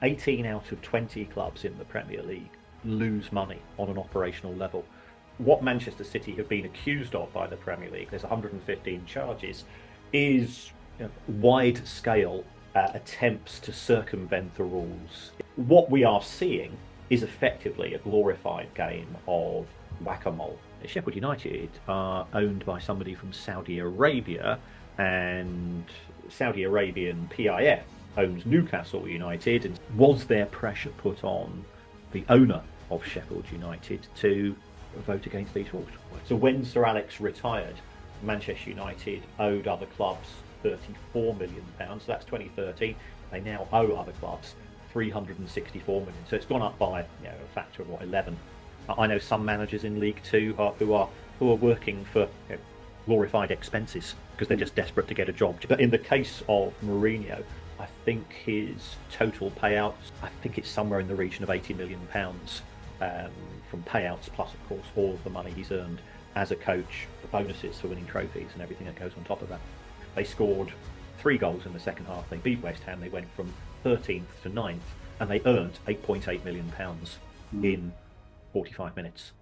18 out of 20 clubs in the Premier League lose money on an operational level. What Manchester City have been accused of by the Premier League, there's 115 charges, is wide scale attempts to circumvent the rules. What we are seeing is effectively a glorified game of whack-a-mole. Sheffield United are owned by somebody from Saudi Arabia, and Saudi Arabian PIF owns Newcastle United. And was there pressure put on the owner of Sheffield United to vote against these rules? So when Sir Alex retired, Manchester United owed other clubs £34 million. So that's 2013. They now owe other clubs 364 million. So it's gone up by a factor of 11. I know some managers in League Two who are working for glorified expenses because they're just desperate to get a job. But in the case of Mourinho, I think his total payouts, I think it's somewhere in the region of £80 million from payouts, plus of course all of the money he's earned as a coach, the bonuses for winning trophies and everything that goes on top of that. They scored 3 goals in the second half. They beat West Ham. They went from 13th to 9th, and they earned £8.8 million in 45 minutes.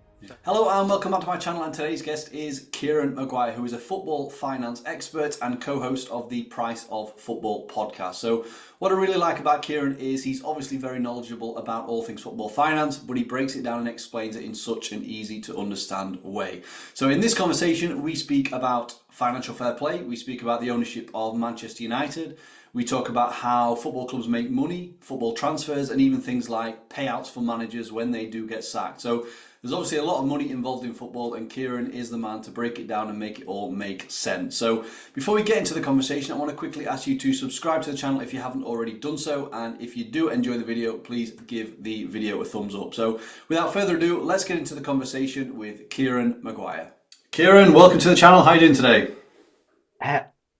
Hello and welcome back to my channel, and today's guest is Kieran Maguire, who is a football finance expert and co-host of the Price of Football podcast. So what I really like about Kieran is he's obviously very knowledgeable about all things football finance, but he breaks it down and explains it in such an easy to understand way. So in this conversation we speak about financial fair play, we speak about the ownership of Manchester United, we talk about how football clubs make money, football transfers, and even things like payouts for managers when they do get sacked. So there's obviously a lot of money involved in football, and Kieran is the man to break it down and make it all make sense. So before we get into the conversation, I want to quickly ask you to subscribe to the channel if you haven't already done so, and if you do enjoy the video, please give the video a thumbs up. So without further ado, let's get into the conversation with Kieran Maguire. Kieran, welcome to the channel. How are you doing today?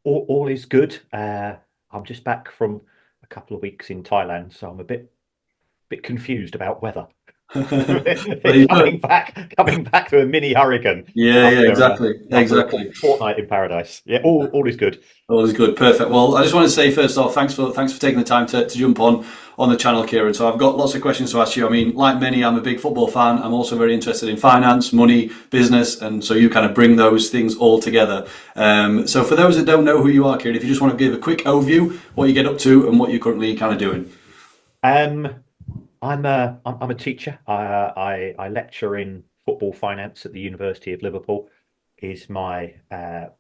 All is good. I'm just back from a couple of weeks in Thailand, so I'm a bit confused about weather. coming back to a mini hurricane. Yeah, exactly. Fortnight in paradise. Yeah, all is good. All is good, perfect. Well, I just want to say first off, thanks for taking the time to jump on the channel, Kieran. So I've got lots of questions to ask you. I mean, like many, I'm a big football fan. I'm also very interested in finance, money, business, and so you kind of bring those things all together. So for those that don't know who you are, Kieran, if you just want to give a quick overview, what you get up to and what you're currently kind of doing. I'm a teacher. I lecture in football finance at the University of Liverpool. Is my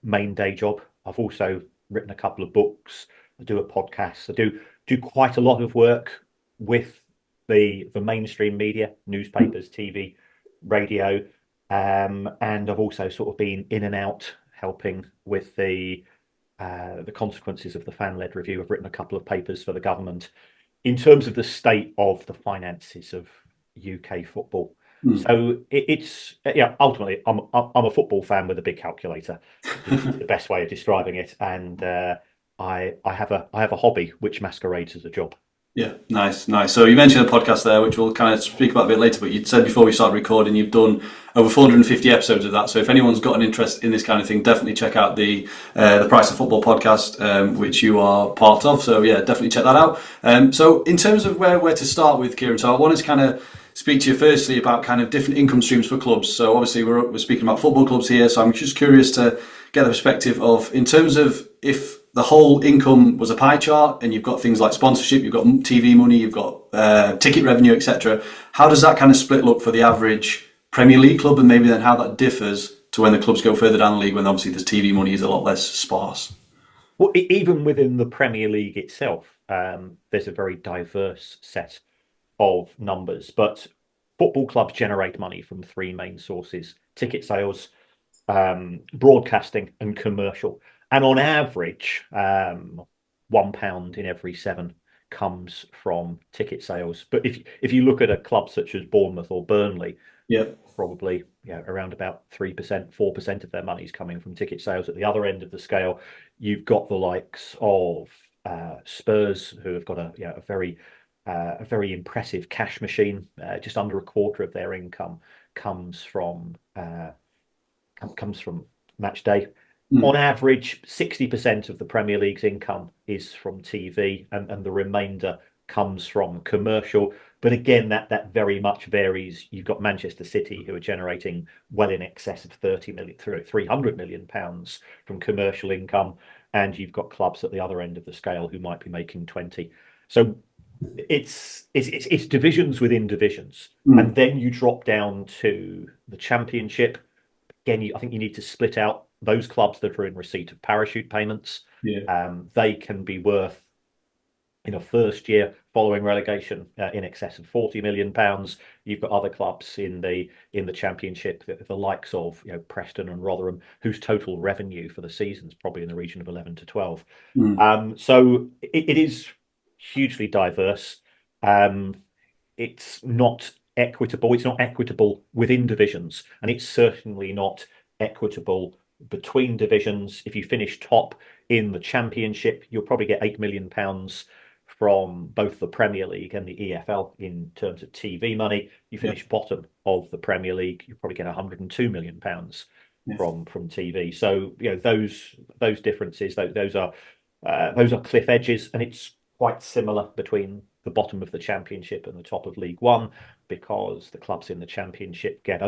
main day job. I've also written a couple of books. I do a podcast. I do quite a lot of work with the mainstream media, newspapers, TV, radio, and I've also sort of been in and out helping with the consequences of the fan-led review. I've written a couple of papers for the government in terms of the state of the finances of UK football. So it's ultimately I'm a football fan with a big calculator. It's the best way of describing it, and I have a hobby which masquerades as a job. Yeah, nice. So you mentioned a podcast there, which we'll kind of speak about a bit later, but you said before we started recording, you've done over 450 episodes of that. So if anyone's got an interest in this kind of thing, definitely check out the Price of Football podcast, which you are part of. So yeah, definitely check that out. So in terms of where to start with, Kieran, so I wanted to kind of speak to you firstly about kind of different income streams for clubs. So obviously we're speaking about football clubs here, so I'm just curious to get the perspective of, in terms of if the whole income was a pie chart and you've got things like sponsorship, you've got TV money, you've got ticket revenue, etc. How does that kind of split look for the average Premier League club, and maybe then how that differs to when the clubs go further down the league, when obviously the TV money is a lot less sparse? Well, even within the Premier League itself, there's a very diverse set of numbers, but football clubs generate money from 3 main sources: ticket sales, broadcasting, and commercial. And on average, £1 in every 7 comes from ticket sales. But if you look at a club such as Bournemouth or Burnley, probably around about 3%, 4% of their money is coming from ticket sales. At the other end of the scale, you've got the likes of Spurs, who have got a very impressive cash machine. Just under a quarter of their income comes from match day. On average, 60% of the Premier League's income is from TV, and the remainder comes from commercial. But again, that very much varies. You've got Manchester City, who are generating well in excess of 30 million, through 300 million pounds from commercial income, and you've got clubs at the other end of the scale who might be making 20. So it's divisions within divisions, and then you drop down to the Championship. Again, I think you need to split out those clubs that are in receipt of parachute payments. Yeah. They can be worth, in a first year following relegation, in excess of 40 million pounds. You've got other clubs in the Championship, the likes of Preston and Rotherham, whose total revenue for the season is probably in the region of 11 to 12. So it is hugely diverse. It's not equitable. It's not equitable within divisions, and it's certainly not equitable between divisions. If you finish top in the Championship, you'll probably get £8 million from both the Premier League and the EFL in terms of TV money. You finish bottom of the Premier League, you probably get £102 million from TV. So those differences, those are cliff edges, and it's quite similar between the bottom of the Championship and the top of League One, because the clubs in the Championship they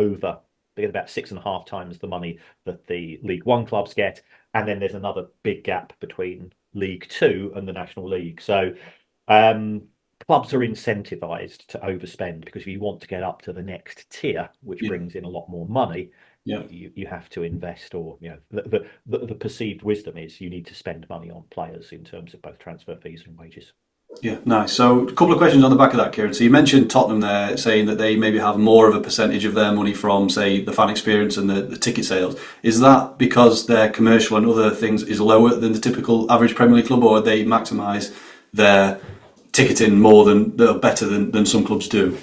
get about 6.5 times the money that the League One clubs get, and then there's another big gap between League Two and the National League. So clubs are incentivized to overspend, because if you want to get up to the next tier, which brings in a lot more money, you have to invest, or the perceived wisdom is you need to spend money on players in terms of both transfer fees and wages. Yeah, nice. So a couple of questions on the back of that, Kieran. So you mentioned Tottenham there, saying that they maybe have more of a percentage of their money from, say, the fan experience and the ticket sales. Is that because their commercial and other things is lower than the typical average Premier League club, or they maximise their ticketing better than some clubs do?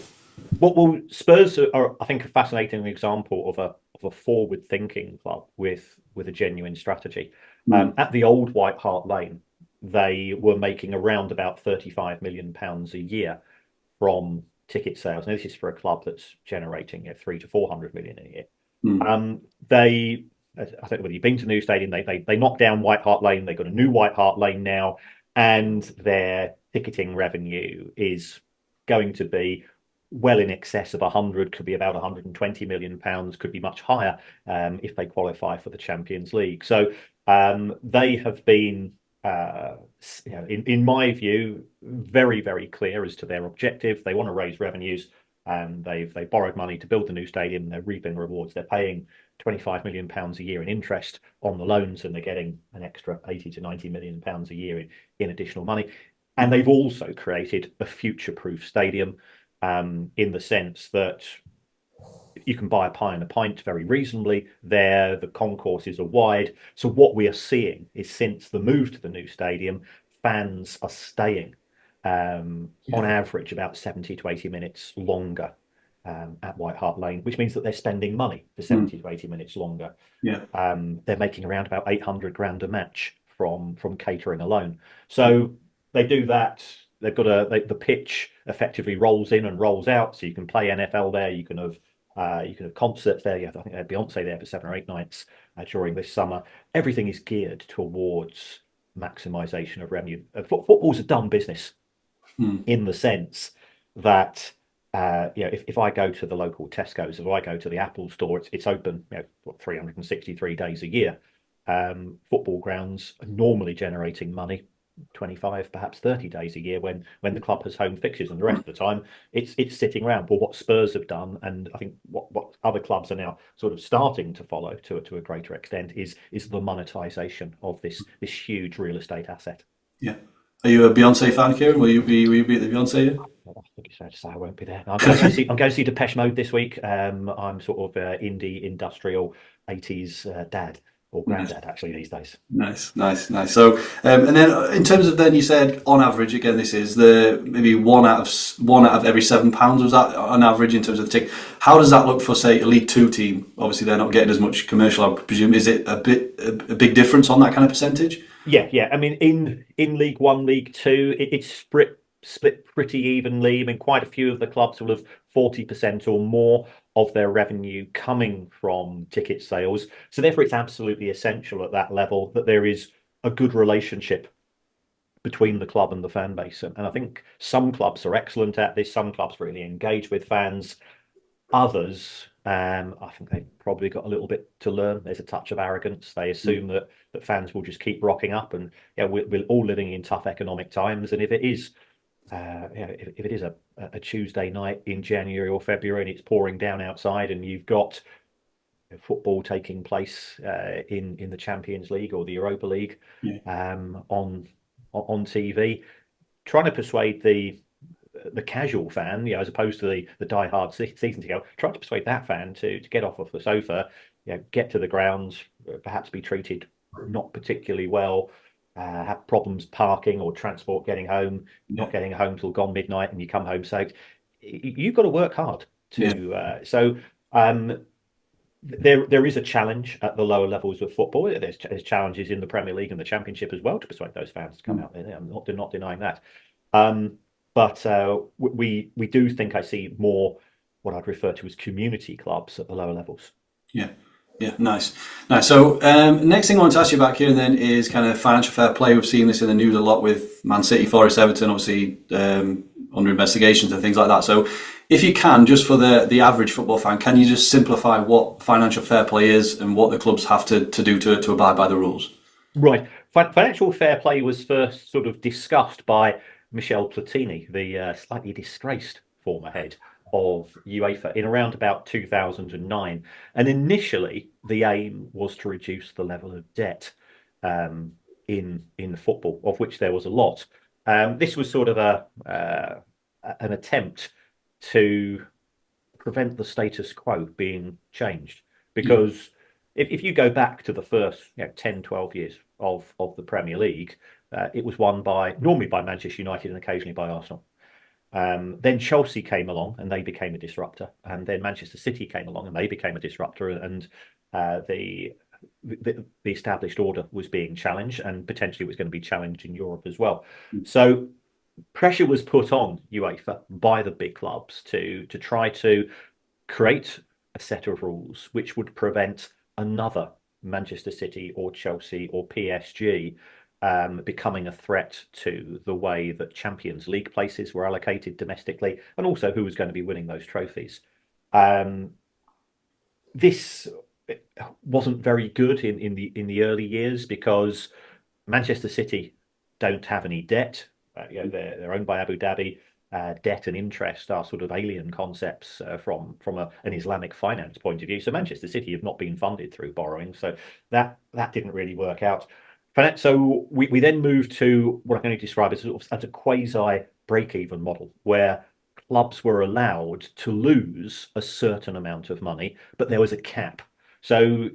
Well, Spurs are, I think, a fascinating example of a forward-thinking club with a genuine strategy. At the old White Hart Lane, they were making around about £35 million a year from ticket sales. Now, this is for a club that's generating 300 to 400 million a year. I don't know whether you've been to the new stadium. They knocked down White Hart Lane. They've got a new White Hart Lane now, and their ticketing revenue is going to be well in excess of 100, could be about 120 million pounds, could be much higher if they qualify for the Champions League. So they have been, in my view, very, very clear as to their objective. They want to raise revenues, and they've borrowed money to build the new stadium. They're reaping rewards. They're paying £25 million a year in interest on the loans, and they're getting an extra £80 to £90 million a year in additional money. And they've also created a future-proof stadium, in the sense that you can buy a pie and a pint very reasonably there. The concourses are wide. So what we are seeing is, since the move to the new stadium, fans are staying on average about 70 to 80 minutes longer at White Hart Lane, which means that they're spending money for 70 to 80 minutes longer. They're making around about 800 grand a match from catering alone. So they do that. They've got the pitch effectively rolls in and rolls out, so you can play NFL there. You can have concerts there. I think they had Beyonce there for 7 or 8 nights during this summer. Everything is geared towards maximisation of revenue. Football's a dumb business in the sense that if I go to the local Tesco's, if I go to the Apple store, it's open 363 days a year. Football grounds are normally generating money 25, perhaps 30 days a year when the club has home fixtures, and the rest of the time it's sitting around. But what Spurs have done, and I think what other clubs are now sort of starting to follow to a greater extent, is the monetization of this huge real estate asset. Yeah. Are you a Beyonce fan, Kieran? Will you be at the Beyonce? I think it's fair to say I won't be there. I'm going to see Depeche Mode this week. I'm sort of indie industrial 80s dad, or granddad, actually, these days. Nice. So, and then in terms of, then you said on average, again, this is the maybe one out of every £7, was that on average in terms of the ticket? How does that look for, say, a League Two team? Obviously, they're not getting as much commercial, I presume. Is it a big difference on that kind of percentage? Yeah. I mean, in League One, League Two, it's split pretty evenly. I mean, quite a few of the clubs will have 40% or more of their revenue coming from ticket sales. So therefore, it's absolutely essential at that level that there is a good relationship between the club and the fan base. And I think some clubs are excellent at this. Some clubs really engage with fans. Others, I think they've probably got a little bit to learn. There's a touch of arrogance. They assume that fans will just keep rocking up, and yeah, we're all living in tough economic times. And if it is, if it is a Tuesday night in January or February and it's pouring down outside, and you've got football taking place in the Champions League or the Europa League Yeah. On TV, trying to persuade the casual fan, as opposed to the die-hard season ticket, trying to persuade that fan to get off the sofa, get to the ground, perhaps be treated not particularly well, have problems parking or transport getting home, not getting home till gone midnight, and you come home soaked. You've got to work hard to. There is a challenge at the lower levels of football. There's challenges in the Premier League and the Championship as well to persuade those fans to come out there. I'm not denying that. But we do think I see more what I'd refer to as community clubs at the lower levels. Yeah. Yeah, nice. So next thing I want to ask you about, Kieran, then is kind of financial fair play. We've seen this in the news a lot with Man City, Forest, Everton, obviously under investigations and things like that. So if you can, just for the average football fan, can you just simplify what financial fair play is and what the clubs have to do to abide by the rules? Right. Financial fair play was first sort of discussed by Michel Platini, the slightly disgraced former head of UEFA, in around about 2009. And initially, the aim was to reduce the level of debt in football, of which there was a lot. This was sort of an attempt to prevent the status quo being changed. Because if you go back to the first 10, 12 years of the Premier League, it was won normally by Manchester United and occasionally by Arsenal. Then Chelsea came along and they became a disruptor, and then Manchester City came along and they became a disruptor, and the established order was being challenged, and potentially was going to be challenged in Europe as well. So pressure was put on UEFA by the big clubs to try to create a set of rules which would prevent another Manchester City or Chelsea or PSG becoming a threat to the way that Champions League places were allocated domestically, and also who was going to be winning those trophies. This wasn't very good in the early years because Manchester City don't have any debt. They're owned by Abu Dhabi. Debt and interest are sort of alien concepts from an Islamic finance point of view. So Manchester City have not been funded through borrowing, so that didn't really work out. So we then moved to what I'm going to describe as a quasi break-even model, where clubs were allowed to lose a certain amount of money, but there was a cap. So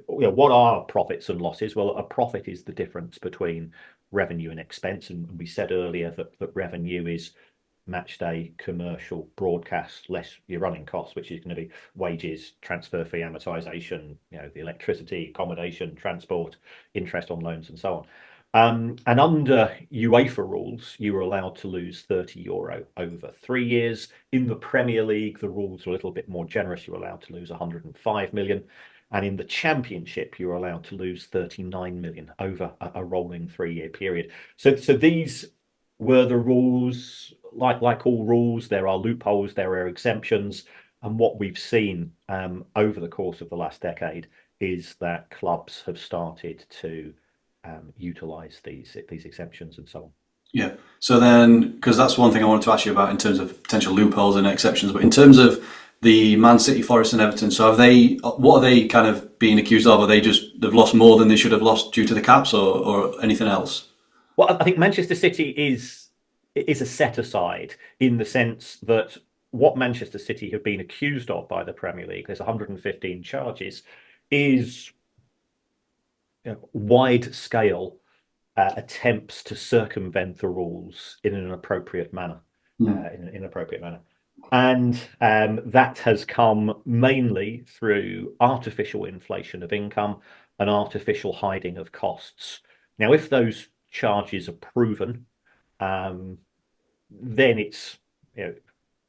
what are profits and losses? Well, a profit is the difference between revenue and expense, and we said earlier that revenue is match day commercial broadcast less your running costs, which is going to be wages, transfer fee, amortization, the electricity, accommodation, transport, interest on loans, and so on. And under UEFA rules, you were allowed to lose €30 over 3 years. In the Premier League, the rules were a little bit more generous. You were allowed to lose 105 million. And in the Championship, you were allowed to lose 39 million over a rolling 3-year period. So these were the rules. Like all rules, there are loopholes, there are exemptions, and what we've seen over the course of the last decade is that clubs have started to utilise these exemptions and so on. Yeah. So then, because that's one thing I wanted to ask you about in terms of potential loopholes and exceptions, but in terms of the Man City, Forest, and Everton, so what are they kind of being accused of? Are they've lost more than they should have lost due to the caps, or anything else? Well, I think Manchester City is a set aside in the sense that what Manchester City have been accused of by the Premier League, there's 115 charges, is wide scale attempts to circumvent the rules in an appropriate manner. And that has come mainly through artificial inflation of income and artificial hiding of costs. Now, if those charges are proven, then it's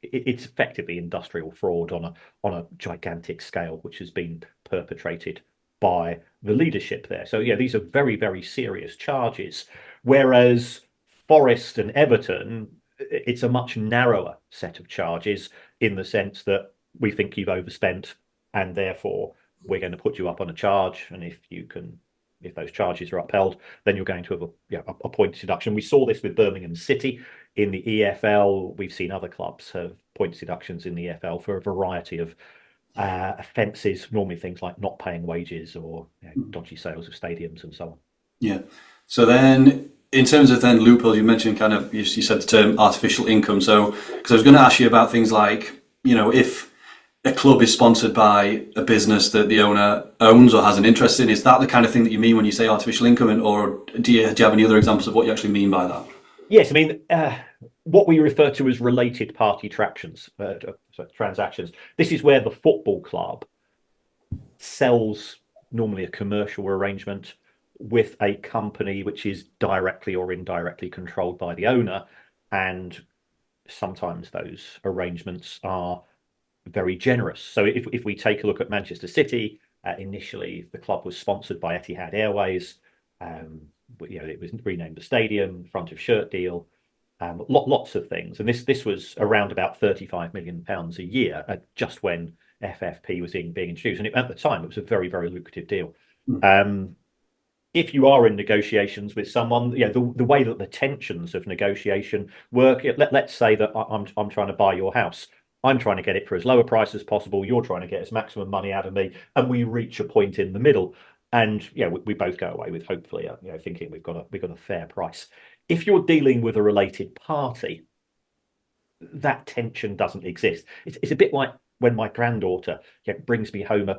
effectively industrial fraud on a gigantic scale, which has been perpetrated by the leadership there. So these are very, very serious charges. Whereas Forest and Everton, it's a much narrower set of charges in the sense that we think you've overspent, and therefore we're going to put you up on a charge. And if those charges are upheld, then you're going to have a point deduction. We saw this with Birmingham City in the EFL. We've seen other clubs have points deductions in the EFL for a variety of offences, normally things like not paying wages or dodgy sales of stadiums and so on. Yeah. So then, in terms of then loopholes, you mentioned kind of, you said the term artificial income. So, because I was going to ask you about things like, if a club is sponsored by a business that the owner owns or has an interest in, is that the kind of thing that you mean when you say artificial income? Or do you have any other examples of what you actually mean by that? Yes, I mean, what we refer to as related party transactions. This is where the football club sells normally a commercial arrangement with a company which is directly or indirectly controlled by the owner. And sometimes those arrangements are very generous. So if we take a look at Manchester City, initially the club was sponsored by Etihad Airways. It was renamed the stadium, front of shirt deal, lots of things. And this was around about £35 million a year, just when FFP was being introduced. And at the time, it was a very, very lucrative deal. If you are in negotiations with someone, the way that the tensions of negotiation work, let's say that I'm trying to buy your house. I'm trying to get it for as low a price as possible. You're trying to get as maximum money out of me, and we reach a point in the middle. And we both go away with hopefully, thinking we've got a fair price. If you're dealing with a related party, that tension doesn't exist. It's a bit like when my granddaughter brings me home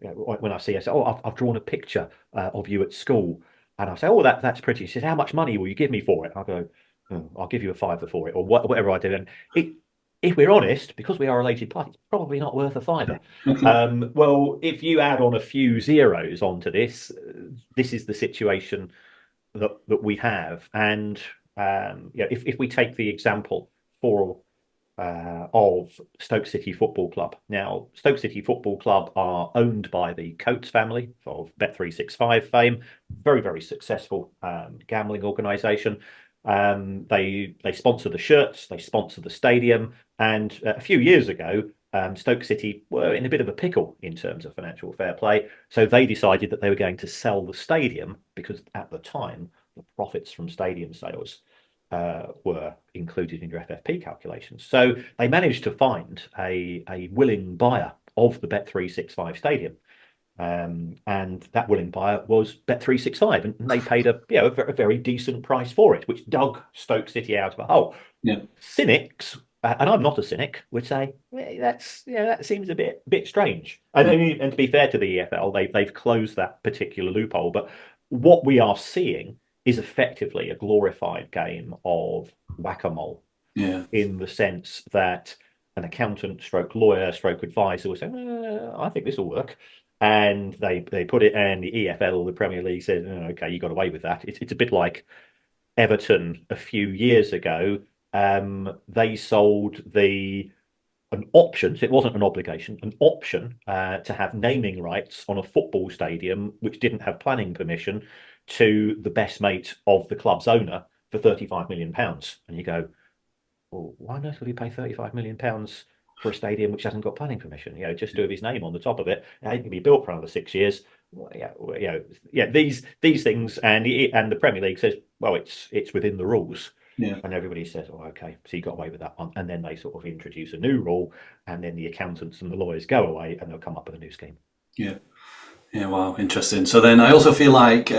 when I see her, say, "Oh, I've drawn a picture of you at school," and I say, "Oh, that's pretty." She says, "How much money will you give me for it?" I go, "Oh, I'll give you a fiver for it," or whatever I do. And if we're honest, because we are a related party, it's probably not worth a fiver. Well, if you add on a few zeros onto this, this is the situation that we have. And if we take the example of Stoke City Football Club. Now, Stoke City Football Club are owned by the Coates family of Bet365 fame. Very, very successful gambling organisation. They sponsor the shirts, they sponsor the stadium, and a few years ago, Stoke City were in a bit of a pickle in terms of financial fair play. So they decided that they were going to sell the stadium because at the time, the profits from stadium sales were included in your FFP calculations. So they managed to find a willing buyer of the Bet365 stadium. And that willing buyer was Bet365, and they paid a very decent price for it, which dug Stoke City out of a hole. Yeah. Cynics, and I'm not a cynic, would say that seems a bit strange. And to be fair to the EFL, they've closed that particular loophole. But what we are seeing is effectively a glorified game of whack-a-mole, in the sense that an accountant, stroke lawyer, stroke advisor will say, "I think this will work." And they put it, and the EFL or the Premier League says, "Okay, you got away with that." It's a bit like Everton a few years ago. They sold an option, so it wasn't an obligation, an option to have naming rights on a football stadium which didn't have planning permission to the best mate of the club's owner for £35 million. And you go, well, why on earth would he pay £35 million for a stadium which hasn't got planning permission? Just to have his name on the top of it. It can be built for another 6 years. These things, and the Premier League says, well, it's within the rules. Yeah. And everybody says, "Oh, okay, so you got away with that one." And then they sort of introduce a new rule, and then the accountants and the lawyers go away, and they'll come up with a new scheme. Yeah. Wow, interesting. So then I also feel like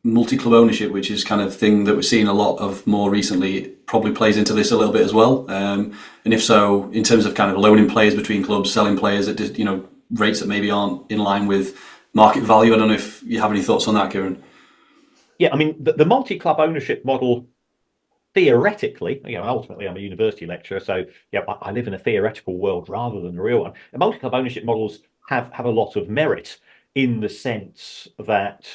multi-club ownership, which is kind of thing that we're seeing a lot of more recently, probably plays into this a little bit as well. And if so, in terms of kind of loaning players between clubs, selling players at rates that maybe aren't in line with market value. I don't know if you have any thoughts on that, Kieran. Yeah, I mean, the multi-club ownership model, theoretically, ultimately I'm a university lecturer, so I live in a theoretical world rather than a real one. And multi-club ownership models have a lot of merit in the sense that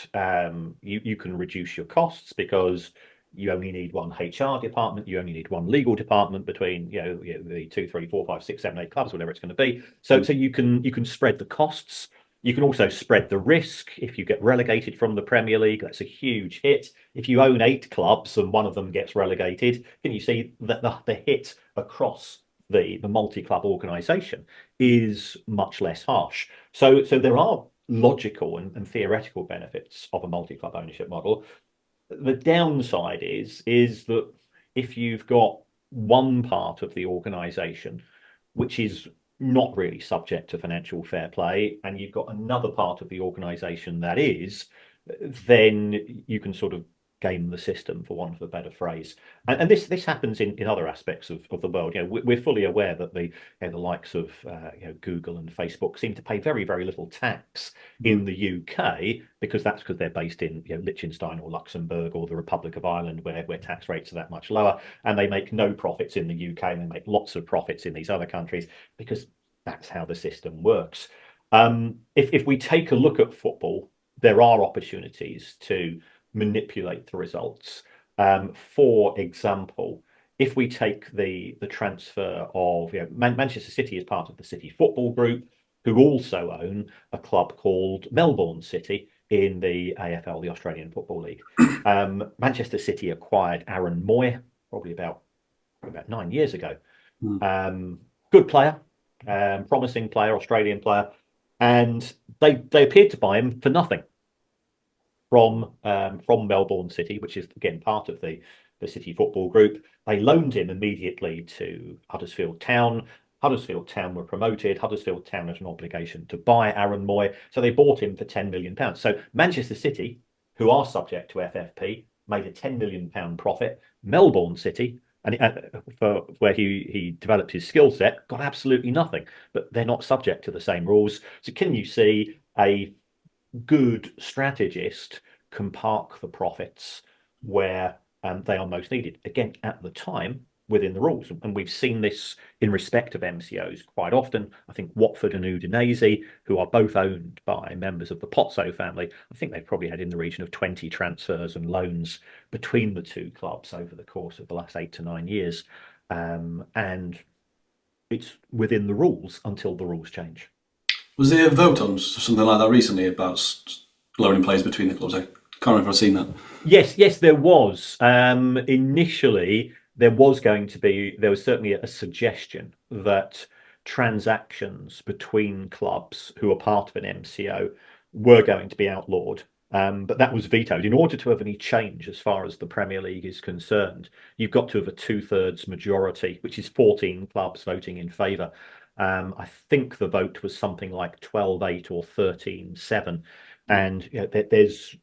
you can reduce your costs because you only need one HR department, you only need one legal department between the 2, 3, 4, 5, 6, 7, 8 clubs, whatever it's going to be. So you can spread the costs You can also spread the risk. If you get relegated from the Premier League, that's a huge hit. If you own 8 clubs and one of them gets relegated, can you see that the hit across the multi-club organisation is much less harsh? So there are logical and theoretical benefits of a multi-club ownership model. The downside is that if you've got one part of the organisation which is not really subject to financial fair play, and you've got another part of the organisation that is, then you can sort of game the system, for want of a better phrase. And this happens in other aspects of the world. We're fully aware that the likes of Google and Facebook seem to pay very, very little tax in the UK, because they're based in Liechtenstein or Luxembourg or the Republic of Ireland, where tax rates are that much lower, and they make no profits in the UK, and they make lots of profits in these other countries because that's how the system works. If we take a look at football, there are opportunities to manipulate the results. For example, if we take the transfer of Manchester City as part of the City Football Group, who also own a club called Melbourne City in the AFL, the Australian Football League. Manchester City acquired Aaron Moy probably about 9 years ago. Good player, promising player, Australian player, and they appeared to buy him for nothing from Melbourne City, which is again part of the City Football Group. They loaned him immediately to Huddersfield Town. Huddersfield Town were promoted. Huddersfield Town had an obligation to buy Aaron Moy, so they bought him for £10 million. So Manchester City, who are subject to FFP, made a £10 million profit. Melbourne City, and for where he developed his skill set, got absolutely nothing. But they're not subject to the same rules. So can you see a good strategist can park the profits where they are most needed, again at the time, within the rules? And we've seen this in respect of MCOs quite often. I think Watford and Udinese, who are both owned by members of the Pozzo family, I think they've probably had in the region of 20 transfers and loans between the two clubs over the course of the last 8 to 9 years. And it's within the rules until the rules change. Was there a vote on something like that recently about loaning players between the clubs? I can't remember if I've seen that. Yes, there was. Initially, there was certainly a suggestion that transactions between clubs who are part of an MCO were going to be outlawed. But that was vetoed. In order to have any change as far as the Premier League is concerned, you've got to have a 2/3 majority, which is 14 clubs voting in favour. I think the vote was something like 12-8 or 13-7. And there's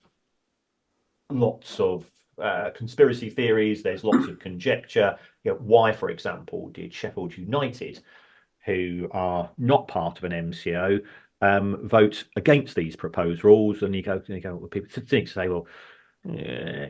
lots of conspiracy theories. There's lots of conjecture. Why, for example, did Sheffield United, who are not part of an MCO, vote against these proposed rules? And you go, well, people think to say, well,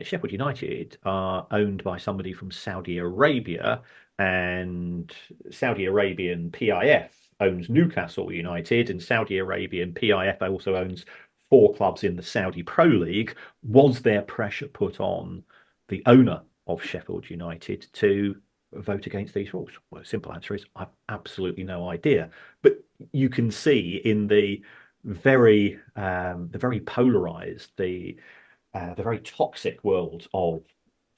Sheffield United are owned by somebody from Saudi Arabia, and Saudi Arabian PIF owns Newcastle United, and Saudi Arabian PIF also owns 4 clubs in the Saudi Pro League. Was there pressure put on the owner of Sheffield United to vote against these rules? Well, the simple answer is I've absolutely no idea. But you can see in the very polarized, the very toxic world of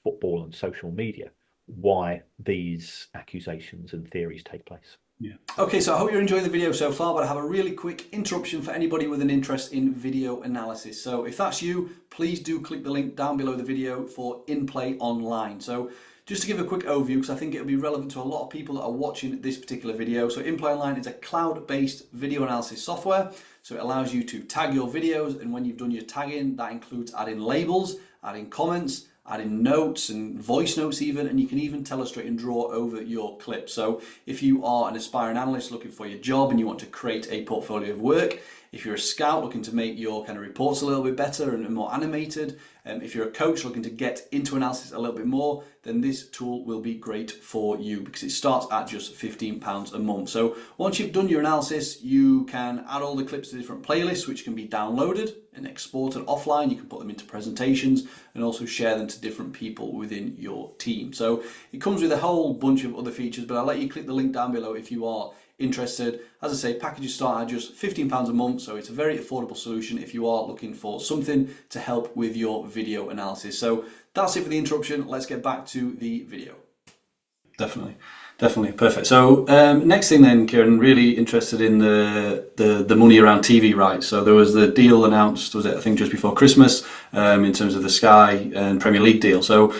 football and social media, why these accusations and theories take place. Yeah. Okay, so I hope you're enjoying the video so far, but I have a really quick interruption for anybody with an interest in video analysis. So if that's you, please do click the link down below the video for In Play Online. So just to give a quick overview, because I think it'll be relevant to a lot of people that are watching this particular video. So In Play Online is a cloud-based video analysis software. So it allows you to tag your videos, and when you've done your tagging, that includes adding labels, adding comments, adding notes and voice notes even, and you can even illustrate and draw over your clip. So if you are an aspiring analyst looking for your job and you want to create a portfolio of work, if you're a scout looking to make your kind of reports a little bit better and more animated, if you're a coach looking to get into analysis a little bit more, then this tool will be great for you, because it starts at just £15 a month. So once you've done your analysis, you can add all the clips to different playlists, which can be downloaded and exported offline. You can put them into presentations and also share them to different people within your team. So it comes with a whole bunch of other features, but I'll let you click the link down below if you are interested. As I say, packages start at just £15 a month, so it's a very affordable solution if you are looking for something to help with your video analysis. So that's it for the interruption. Let's get back to the video. Definitely. Definitely, perfect. So next thing then, Kieran, really interested in the money around TV rights. So there was the deal announced, was it, I think just before Christmas, in terms of the Sky and Premier League deal. So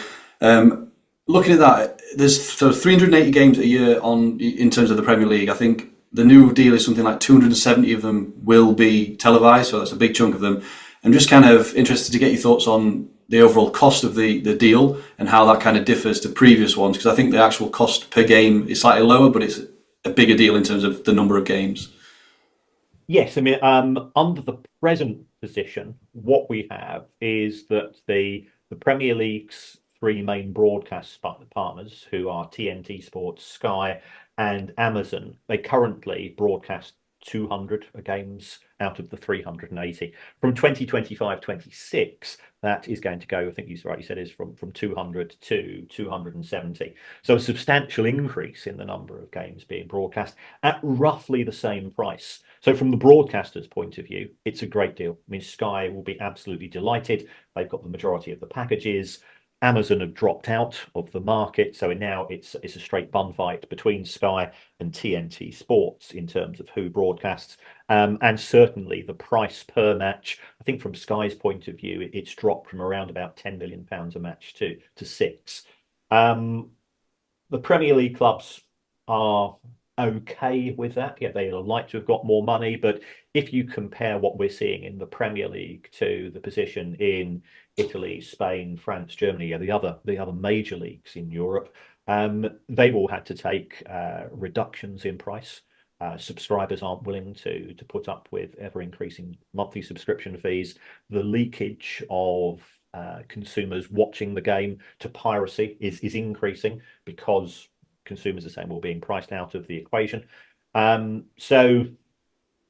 looking at that, there's 380 games a year in terms of the Premier League. I think the new deal is something like 270 of them will be televised, so that's a big chunk of them. I'm just kind of interested to get your thoughts on the overall cost of the deal and how that kind of differs to previous ones, because I think the actual cost per game is slightly lower, but it's a bigger deal in terms of the number of games. Yes, I mean, under the present position, what we have is that the Premier League's three main broadcast partners, who are TNT Sports, Sky, and Amazon, they currently broadcast 200 games out of the 380. From 2025-26, that is going to go, I think you rightly said, is from 200 to 270. So a substantial increase in the number of games being broadcast at roughly the same price. So from the broadcaster's point of view, it's a great deal. I mean, Sky will be absolutely delighted. They've got the majority of the packages. Amazon have dropped out of the market, so now it's a straight bun fight between Sky and TNT Sports in terms of who broadcasts. And certainly the price per match, I think from Sky's point of view, it's dropped from around about £10 million a match to six. The Premier League clubs are okay with that. Yeah, they would like to have got more money, but if you compare what we're seeing in the Premier League to the position in Italy, Spain, France, Germany, yeah, the other major leagues in Europe, they've all had to take reductions in price. Subscribers aren't willing to put up with ever increasing monthly subscription fees. The leakage of consumers watching the game to piracy is increasing because consumers are saying we're being priced out of the equation. So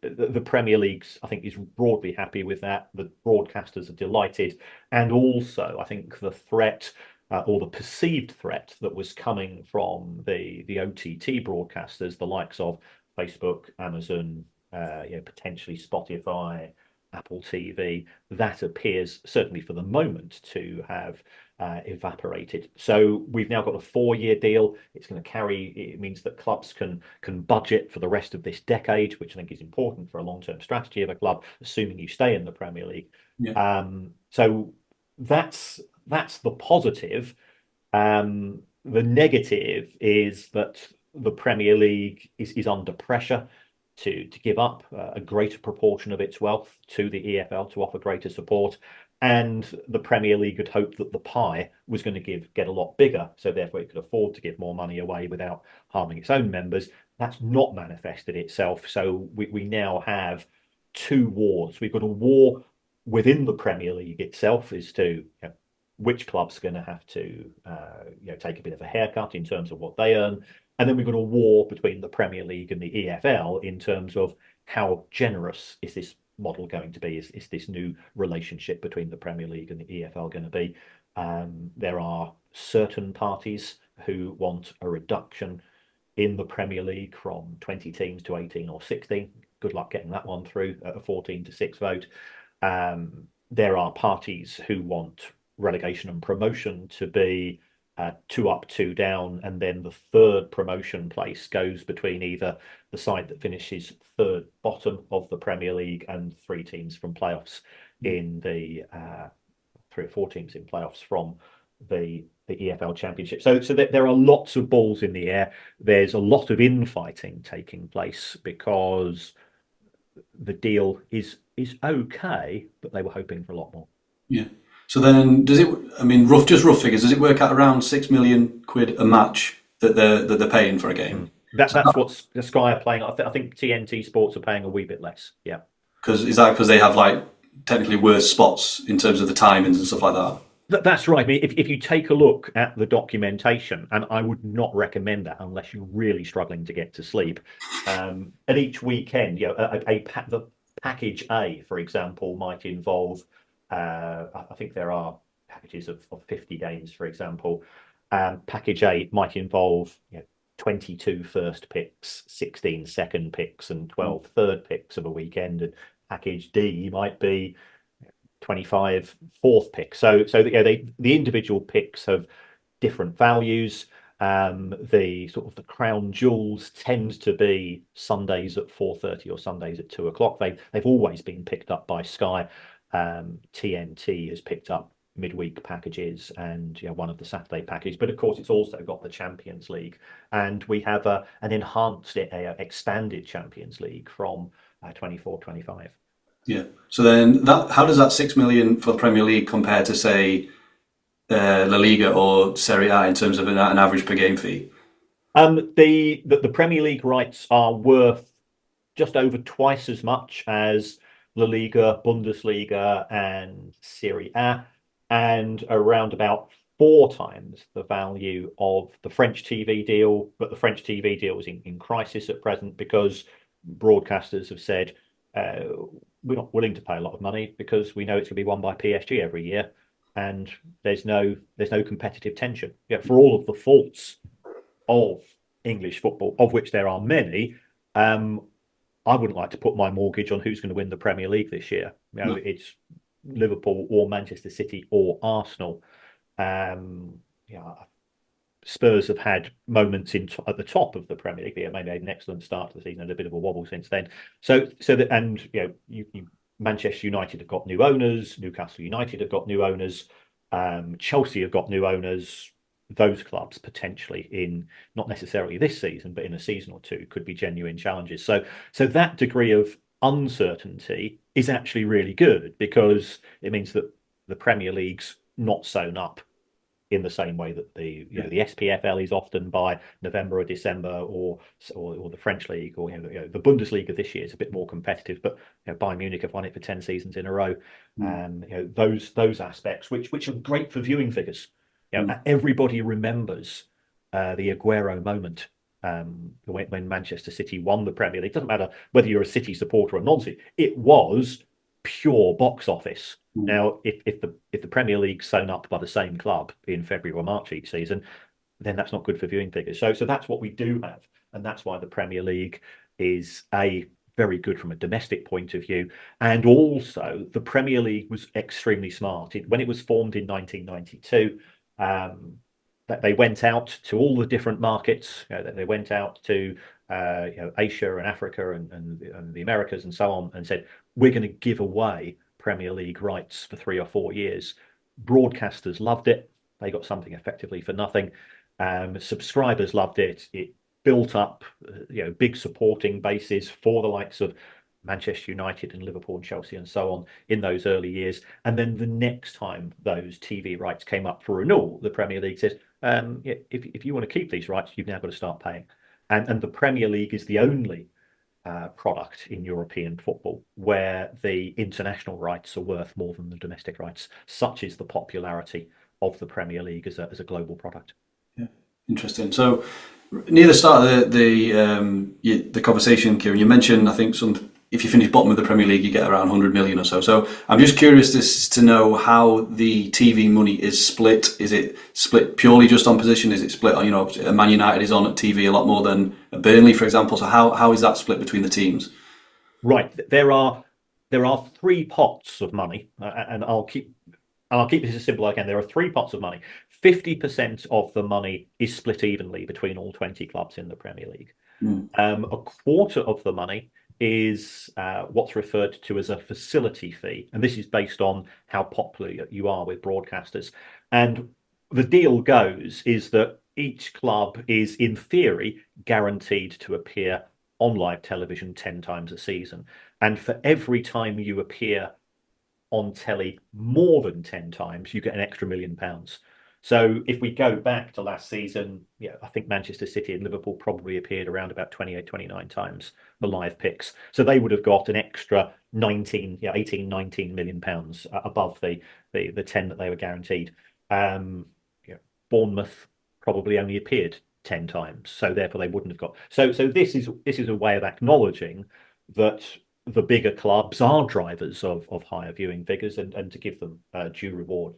the Premier League's, I think, is broadly happy with that. The broadcasters are delighted, and also I think the threat or the perceived threat that was coming from the OTT broadcasters, the likes of Facebook, Amazon, potentially Spotify, Apple TV, that appears certainly for the moment to have evaporated. So we've now got a 4-year deal. It's going to carry. It means that clubs can budget for the rest of this decade, which I think is important for a long-term strategy of a club, assuming you stay in the Premier League. Yeah. So that's the positive. The negative is that the Premier League is under pressure to give up a greater proportion of its wealth to the EFL to offer greater support. And the Premier League had hoped that the pie was going to get a lot bigger, so therefore it could afford to give more money away without harming its own members. That's not manifested itself. So we now have two wars. We've got a war within the Premier League itself as to which club's going to have to take a bit of a haircut in terms of what they earn. And then we've got a war between the Premier League and the EFL in terms of how generous is this model going to be? Is this new relationship between the Premier League and the EFL going to be? There are certain parties who want a reduction in the Premier League from 20 teams to 18 or 16. Good luck getting that one through at a 14-6 vote. There are parties who want relegation and promotion to be 2 up, 2 down, and then the third promotion place goes between either the side that finishes third bottom of the Premier League and 3 teams from playoffs in the 3 or 4 teams in playoffs from the EFL Championship. So there are lots of balls in the air. There's a lot of infighting taking place because the deal is okay, but they were hoping for a lot more. Yeah. So then, does it? I mean, rough figures. Does it work out around £6 million a match that they're paying for a game? That's what the Sky are playing. I think TNT Sports are paying a wee bit less. Yeah. Because they have like technically worse spots in terms of the timings and stuff like that? That's right. I mean, if you take a look at the documentation, and I would not recommend that unless you're really struggling to get to sleep. At each weekend, the package A, for example, might involve. I think there are packages of 50 games, for example. Package A might involve 22 first picks, 16 second picks, and 12 third picks of a weekend. And package D might be 25 fourth picks. So yeah, the individual picks have different values. The sort of the crown jewels tend to be Sundays at 4:30 or Sundays at 2 o'clock. They've always been picked up by Sky. TNT has picked up midweek packages and one of the Saturday packages. But of course, it's also got the Champions League, and we have an enhanced, expanded Champions League from 24-25. Yeah. So then, how does that 6 million for the Premier League compare to, say, La Liga or Serie A in terms of an average per game fee? The Premier League rights are worth just over twice as much as La Liga, Bundesliga, and Serie A, and around about 4 times the value of the French TV deal. But the French TV deal is in crisis at present because broadcasters have said we're not willing to pay a lot of money because we know it's going to be won by PSG every year, and there's no competitive tension. Yeah, for all of the faults of English football, of which there are many, I wouldn't like to put my mortgage on who's going to win the Premier League this year. It's Liverpool or Manchester City or Arsenal. Yeah, Spurs have had moments at the top of the Premier League. They made an excellent start to the season and a bit of a wobble since then. Manchester United have got new owners. Newcastle United have got new owners. Chelsea have got new owners. Those clubs potentially in not necessarily this season, but in a season or two could be genuine challenges. So that degree of uncertainty is actually really good because it means that the Premier League's not sewn up in the same way that the SPFL is often by November or December, or the French league, or the Bundesliga this year is a bit more competitive. But Bayern Munich have won it for 10 seasons in a row. Those aspects which are great for viewing figures. Everybody remembers the Aguero moment when Manchester City won the Premier League. It doesn't matter whether you're a City supporter or a non-City. It was pure box office. Now, if the Premier League's sewn up by the same club in February or March each season, then that's not good for viewing figures. So that's what we do have, and that's why the Premier League is very good from a domestic point of view. And also, the Premier League was extremely smart when it was formed in 1992. That they went out to all the different markets. They went out to Asia and Africa and the Americas and so on, and said, we're going to give away Premier League rights for 3 or 4 years. Broadcasters loved it. They got something effectively for nothing. Subscribers loved it. It built up big supporting bases for the likes of Manchester United and Liverpool and Chelsea and so on in those early years. And then the next time those TV rights came up for renewal, the Premier League says, if you want to keep these rights, you've now got to start paying. And the Premier League is the only product in European football where the international rights are worth more than the domestic rights. Such is the popularity of the Premier League as a global product. Yeah, interesting. So near the start of the conversation, Kieran, you mentioned, I think, if you finish bottom of the Premier League, you get around 100 million or so. So I'm just curious to know how the TV money is split. Is it split purely just on position? Is it split on, Man United is on at TV a lot more than Burnley, for example. So how is that split between the teams? Right. There are 3 pots of money, and I'll keep this as simple as I can. There are 3 pots of money. 50% of the money is split evenly between all 20 clubs in the Premier League. A quarter of the money is what's referred to as a facility fee, and this is based on how popular you are with broadcasters. And the deal goes is that each club is, in theory, guaranteed to appear on live television 10 times a season, and for every time you appear on telly more than 10 times, you get an extra £1 million. So if we go back to last season, I think Manchester City and Liverpool probably appeared around about 28, 29 times the live picks. So they would have got an extra 18, 19 million pounds above the 10 that they were guaranteed. Bournemouth probably only appeared 10 times, so therefore they wouldn't have got. So this is a way of acknowledging that the bigger clubs are drivers of higher viewing figures, and to give them due reward.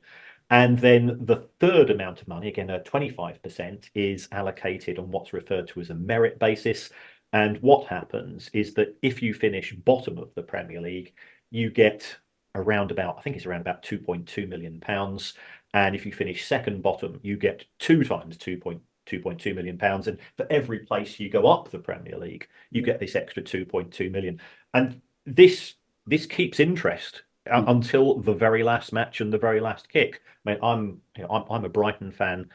And then the third amount of money, again, 25%, is allocated on what's referred to as a merit basis. And what happens is that if you finish bottom of the Premier League, you get around about, I think it's around about £2.2 million. And if you finish second bottom, you get two times £2.2 million. And for every place you go up the Premier League, you get this extra 2.2 million. And this keeps interest until the very last match and the very last kick. I mean, I'm a Brighton fan.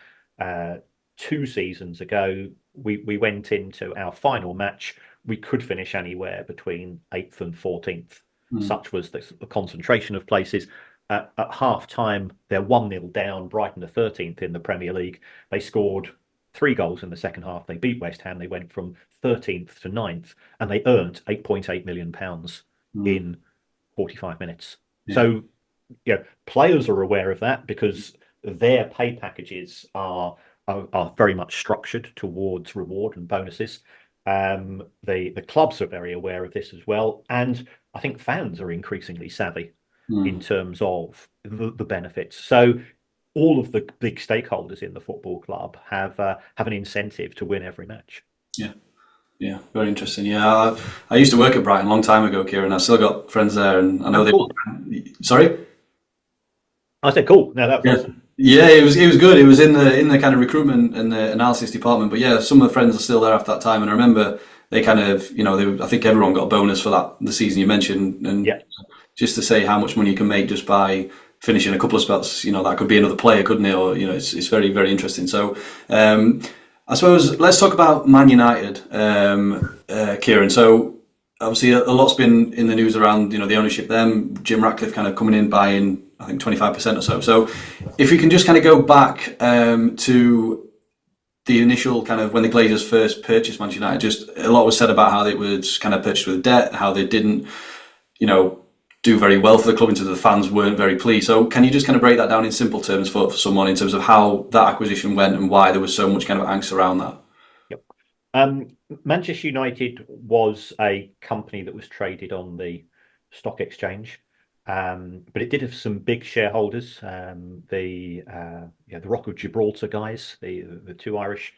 2 seasons ago, we went into our final match. We could finish anywhere between 8th and 14th. Such was the concentration of places. At half time, they're 1-0 down. Brighton are 13th in the Premier League. They scored 3 goals in the second half. They beat West Ham. They went from 13th to 9th, and they earned £8.8 million in 45 minutes. Yeah. So, players are aware of that because their pay packages are very much structured towards reward and bonuses. The clubs are very aware of this as well, and I think fans are increasingly savvy in terms of the benefits. So all of the big stakeholders in the football club have an incentive to win every match. Yeah, very interesting. Yeah, I used to work at Brighton a long time ago, Kieran. I've still got friends there, and I know cool. Sorry? I said cool. No, that was awesome. Yeah, it was good. It was in the kind of recruitment and the analysis department. But yeah, some of the friends are still there after that time, and I remember they kind of, I think everyone got a bonus for the season you mentioned, and just to say how much money you can make just by finishing a couple of spots, that could be another player, couldn't it? Or it's very, very interesting. So I suppose let's talk about Man United, Kieran. So obviously a lot's been in the news around the ownership. Jim Ratcliffe kind of coming in buying, I think 25% or so. So if we can just kind of go back to the initial kind of when the Glazers first purchased Manchester United, just a lot was said about how it was kind of purchased with debt, how they didn't, do very well for the club, into the fans weren't very pleased. So can you just kind of break that down in simple terms for someone in terms of how that acquisition went and why there was so much kind of angst around that? Yep. Manchester United was a company that was traded on the stock exchange, but it did have some big shareholders. The Rock of Gibraltar guys, the two Irish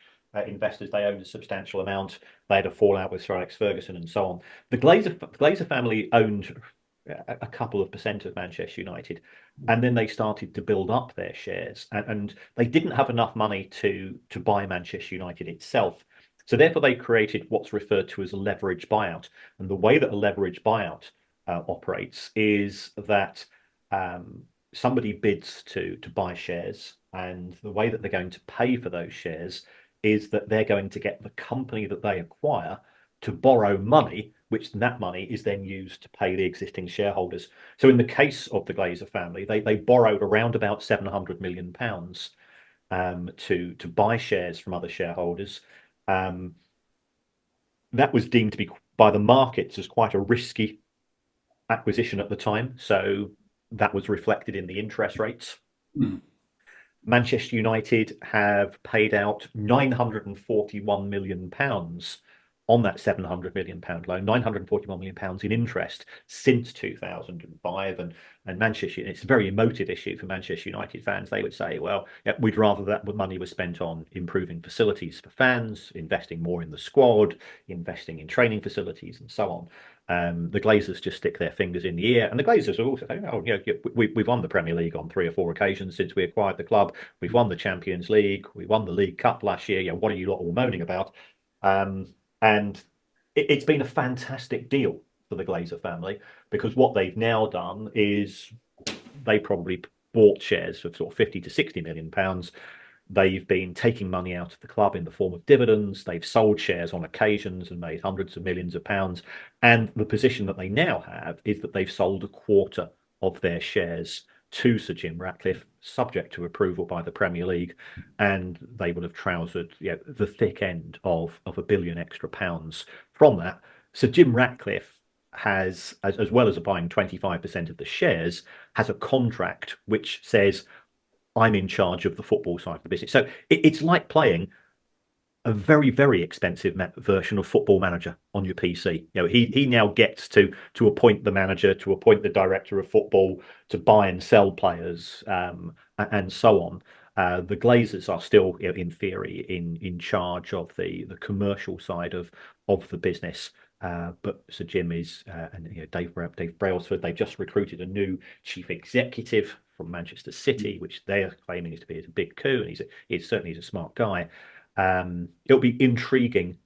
investors, they owned a substantial amount. They had a fallout with Sir Alex Ferguson and so on. The Glazer family owned a couple of percent of Manchester United, and then they started to build up their shares, and they didn't have enough money to buy Manchester United itself. So therefore, they created what's referred to as a leverage buyout. And the way that a leverage buyout operates is that somebody bids to buy shares, and the way that they're going to pay for those shares is that they're going to get the company that they acquire to borrow money, which that money is then used to pay the existing shareholders. So in the case of the Glazer family, they borrowed around about £700 million to buy shares from other shareholders. That was deemed to be by the markets as quite a risky acquisition at the time. So that was reflected in the interest rates. Manchester United have paid out £941 million on that £700 million loan, £941 million in interest since 2005. And Manchester, it's a very emotive issue for Manchester United fans. They would say, well, we'd rather that money was spent on improving facilities for fans, investing more in the squad, investing in training facilities, and so on. The Glazers just stick their fingers in the air, and the Glazers are also saying, we've won the Premier League on 3 or 4 occasions since we acquired the club. We've won the Champions League. We won the League Cup last year. What are you lot all moaning about? And it's been a fantastic deal for the Glazer family, because what they've now done is they probably bought shares for sort of 50 to 60 million pounds. They've been taking money out of the club in the form of dividends. They've sold shares on occasions and made hundreds of millions of pounds. And the position that they now have is that they've sold a quarter of their shares to Sir Jim Ratcliffe, subject to approval by the Premier League, and they will have trousered the thick end of £1 billion extra from that. So Jim Ratcliffe has, as well as buying 25% of the shares, has a contract which says, I'm in charge of the football side of the business. So it's like playing a very, very expensive version of Football Manager on your PC. He now gets to appoint the manager, to appoint the director of football, to buy and sell players, and so on. The Glazers are still, in theory, in charge of the commercial side of the business. But Sir Jim is, and Dave Brailsford. They've just recruited a new chief executive from Manchester City, which they are claiming is to be a big coup, and he's certainly a smart guy. It'll be intriguing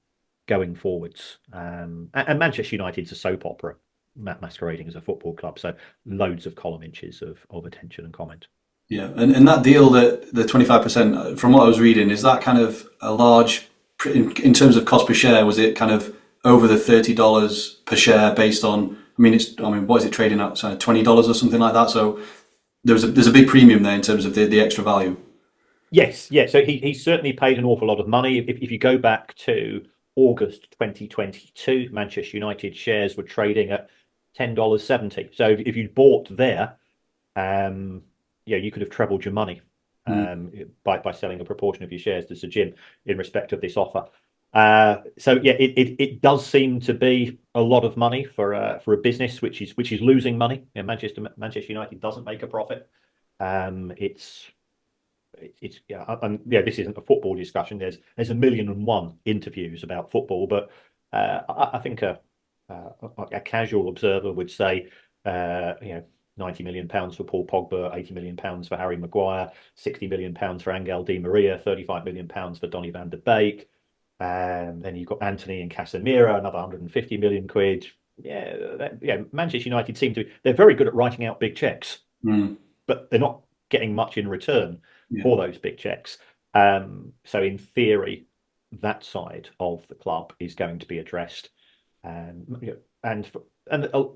going forwards. And Manchester United's a soap opera masquerading as a football club, so loads of column inches of attention and comment. Yeah, and that deal, that the 25%, from what I was reading, is that kind of a large, in terms of cost per share, was it kind of over the $30 per share based on, what is it trading at, so $20 or something like that? So there's a big premium there in terms of the extra value. Yes, yeah. So he certainly paid an awful lot of money. If you go back to August 2022, Manchester United shares were trading at $10.70. So if you'd bought there, you could have trebled your money by selling a proportion of your shares to Sir Jim in respect of this offer. So yeah, it does seem to be a lot of money for a business which is losing money. Manchester United doesn't make a profit. This isn't a football discussion. There's a million and one interviews about football, but I think a casual observer would say, £90 million for Paul Pogba, £80 million for Harry Maguire, £60 million for Angel Di Maria, £35 million for Donny van de Beek. Then you've got Anthony and Casemiro, another 150 million quid. Manchester United they're very good at writing out big checks, but they're not getting much in return for those big checks. So in theory, that side of the club is going to be addressed. And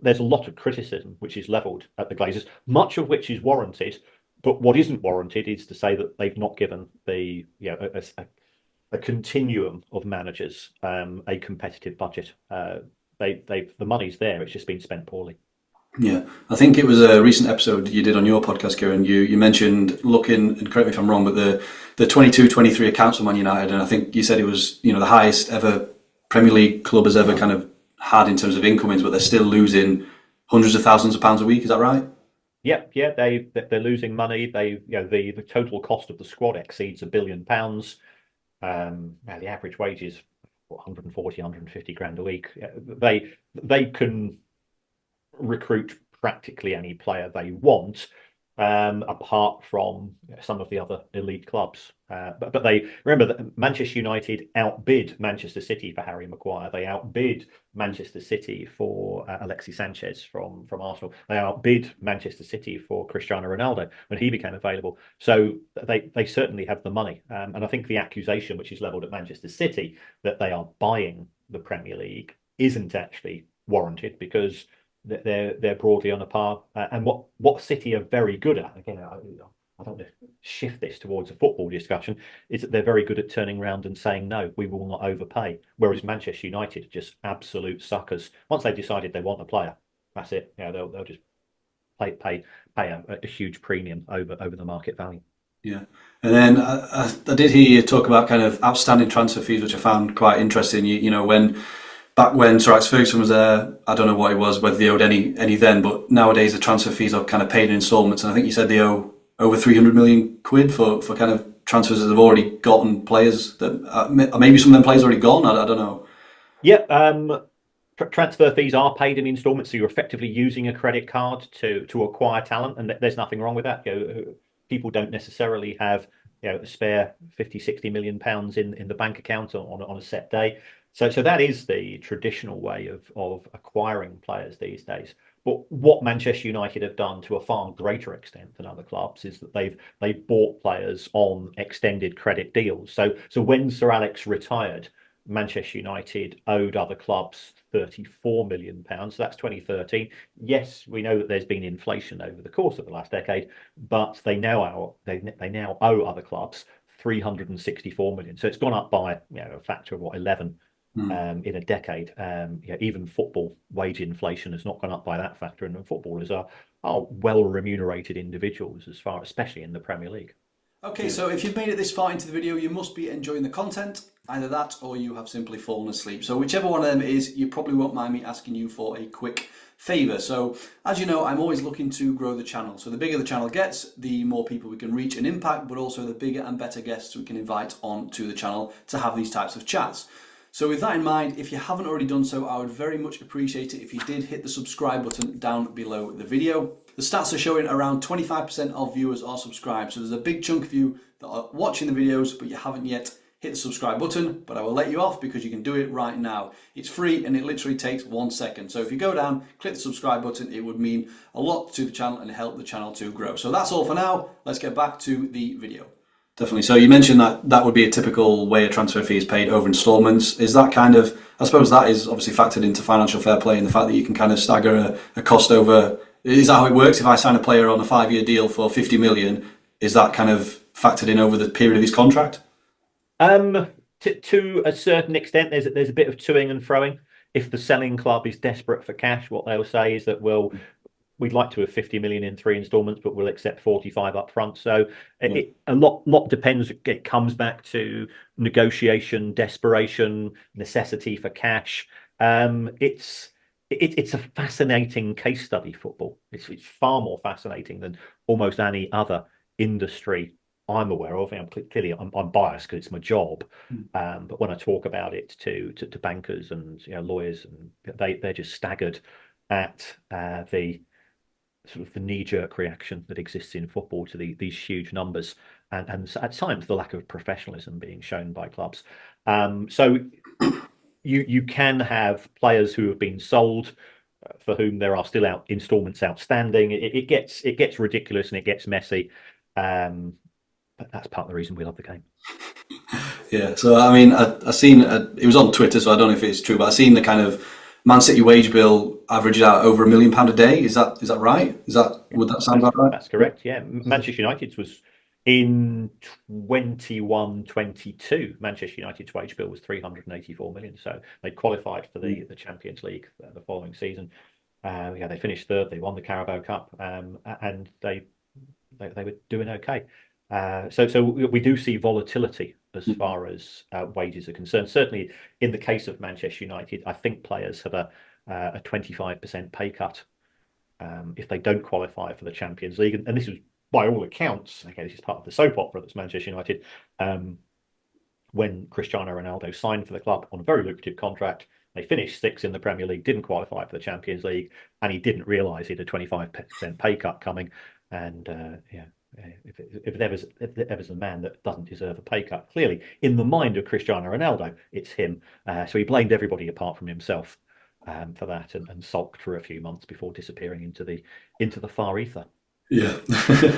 there's a lot of criticism which is levelled at the Glazers, much of which is warranted. But what isn't warranted is to say that they've not given a continuum of managers a competitive budget. The money's there; it's just been spent poorly. Yeah, I think it was a recent episode you did on your podcast, Kieran. You mentioned looking, and correct me if I'm wrong, but the 22-23 accounts for Man United, and I think you said it was the highest ever Premier League club has ever kind of had in terms of incomings, but they're still losing hundreds of thousands of pounds a week. Is that right? Yep, yeah, they're losing money. The total cost of the squad exceeds £1 billion. The average wage is 140, 150 grand a week. They can recruit practically any player they want, apart from some of the other elite clubs. But they remember that Manchester United outbid Manchester City for Harry Maguire. They outbid Manchester City for Alexis Sanchez from Arsenal. They outbid Manchester City for Cristiano Ronaldo when he became available. So they certainly have the money. And I think the accusation which is levelled at Manchester City that they are buying the Premier League isn't actually warranted, because they're broadly on a par. And what City are very good at, again, I don't want to shift this towards a football discussion, is that they're very good at turning around and saying, no, we will not overpay. Whereas Manchester United are just absolute suckers. Once they've decided they want a player, that's it. They'll just pay a huge premium over the market value. Yeah. And then I did hear you talk about kind of outstanding transfer fees, which I found quite interesting. Back when Sir Alex Ferguson was there, I don't know what it was, whether they owed any then, but nowadays the transfer fees are kind of paid in instalments, and I think you said they owe over 300 million quid for kind of transfers that they've already gotten players that maybe some of them players already gone. I don't know. Yep. Transfer fees are paid in instalments, so you're effectively using a credit card to acquire talent, and there's nothing wrong with that. People don't necessarily have a spare 50-60 million pounds in the bank account on a set day. So that is the traditional way of acquiring players these days. But what Manchester United have done to a far greater extent than other clubs is that they've bought players on extended credit deals. So when Sir Alex retired, Manchester United owed other clubs £34 million. So that's 2013. Yes, we know that there's been inflation over the course of the last decade, but they now owe other clubs 364 million. So it's gone up by a factor of 11 in a decade. Even football wage inflation has not gone up by that factor, and footballers are well remunerated individuals, especially in the Premier League. Okay, so if you've made it this far into the video, you must be enjoying the content. Either that or you have simply fallen asleep. So whichever one of them it is, you probably won't mind me asking you for a quick favour. So as you know, I'm always looking to grow the channel. So the bigger the channel gets, the more people we can reach and impact, but also the bigger and better guests we can invite onto the channel to have these types of chats. So with that in mind, if you haven't already done so, I would very much appreciate it if you did hit the subscribe button down below the video. The stats are showing around 25% of viewers are subscribed. So there's a big chunk of you that are watching the videos, but you haven't yet hit the subscribe button, but I will let you off because you can do it right now. It's free and it literally takes 1 second. So if you go down, click the subscribe button, it would mean a lot to the channel and help the channel to grow. So that's all for now. Let's get back to the video. Definitely. So you mentioned that that would be a typical way a transfer fee is paid over installments. Is that kind of, I suppose that is obviously factored into financial fair play and the fact that you can kind of stagger a cost over, is that how it works? If I sign a player on a 5-year deal for 50 million, is that kind of factored in over the period of his contract? To a certain extent, there's a bit of toing and froing. If the selling club is desperate for cash, what they'll say is that we'd like to have 50 million in 3 installments, but we'll accept 45 up front. So a lot depends. It comes back to negotiation, desperation, necessity for cash. It's a fascinating case study, football. It's far more fascinating than almost any other industry I'm aware of. Clearly, I'm biased because it's my job. But when I talk about it to bankers and lawyers, and they're just staggered at the sort of the knee-jerk reaction that exists in football to these huge numbers, and at times the lack of professionalism being shown by clubs. So you can have players who have been sold for whom there are still installments outstanding. It gets ridiculous and it gets messy. But that's part of the reason we love the game. Yeah, so I mean, I seen it was on Twitter, so I don't know if it's true, but I seen the kind of Man City wage bill averages out over £1 million a day. Is that right? Would that sound about right? That's correct. Yeah, Manchester United's was in 21-22. Manchester United's wage bill was 384 million. So they qualified for the Champions League the following season. They finished third. They won the Carabao Cup, and they were doing okay. So we do see volatility as far as wages are concerned. Certainly, in the case of Manchester United, I think players have a 25% pay cut if they don't qualify for the Champions League. And this is, by all accounts, okay, this is part of the soap opera that's Manchester United. When Cristiano Ronaldo signed for the club on a very lucrative contract, they finished 6th in the Premier League, didn't qualify for the Champions League, and he didn't realise he had a 25% pay cut coming. And if there was a man that doesn't deserve a pay cut, clearly in the mind of Cristiano Ronaldo, it's him. So he blamed everybody apart from himself for that, and sulked for a few months before disappearing into the far ether. Yeah.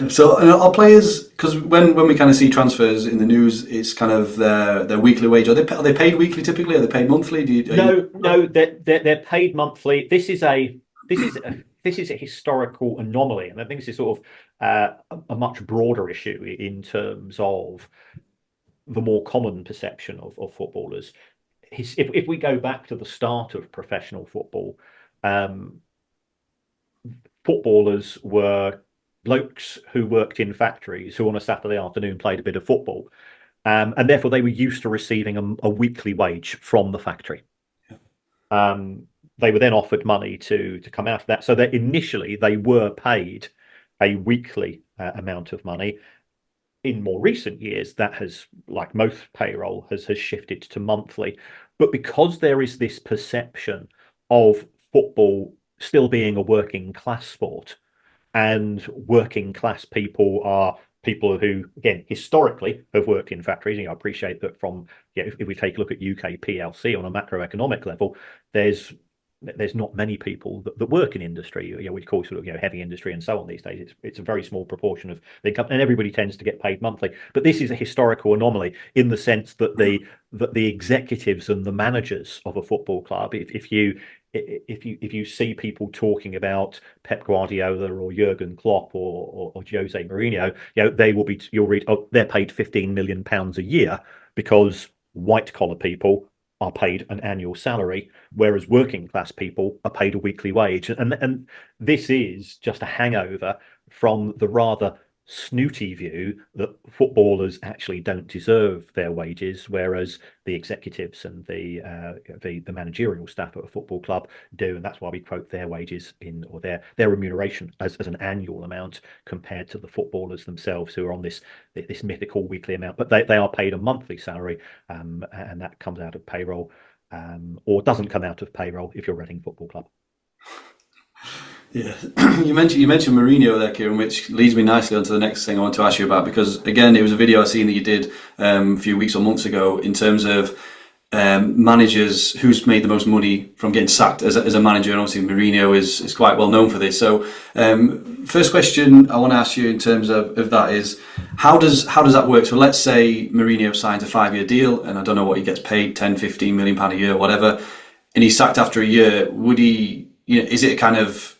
So are players, because when we kind of see transfers in the news, it's kind of their weekly wage. Are they paid weekly typically? Are they paid monthly? No, they're paid monthly. This is a historical anomaly, and I think this is sort of a much broader issue in terms of the more common perception of footballers. If we go back to the start of professional football, footballers were blokes who worked in factories who on a Saturday afternoon played a bit of football, and therefore they were used to receiving a weekly wage from the factory. They were then offered money to come out of that, so that initially they were paid a weekly amount of money. In more recent years, that has, like most payroll, has shifted to monthly. But because there is this perception of football still being a working class sport, and working class people are people who, again, historically have worked in factories. I appreciate that from, if we take a look at UK PLC on a macroeconomic level, there's not many people that work in industry. We call sort of heavy industry and so on these days. It's a very small proportion of the income, and everybody tends to get paid monthly. But this is a historical anomaly in the sense that the executives and the managers of a football club, if you see people talking about Pep Guardiola or Jurgen Klopp or Jose Mourinho, you'll read, oh, they're paid £15 million a year because white collar people are paid an annual salary, whereas working class people are paid a weekly wage. And this is just a hangover from the rather snooty view that footballers actually don't deserve their wages, whereas the executives and the managerial staff at a football club do, and that's why we quote their wages in, or their remuneration as an annual amount compared to the footballers themselves, who are on this mythical weekly amount, but they are paid a monthly salary, and that comes out of payroll, or doesn't come out of payroll if you're Reading Football Club. Yeah, you mentioned Mourinho there, Kieran, which leads me nicely onto the next thing I want to ask you about, because again, it was a video I seen that you did a few weeks or months ago in terms of managers who's made the most money from getting sacked as a manager, and obviously Mourinho is quite well known for this. So, first question I want to ask you in terms of that is how does that work? So let's say Mourinho signs a 5-year deal, and I don't know what he gets paid, 10, 15 million pound a year, whatever, and he's sacked after a year. Would he? Is it a kind of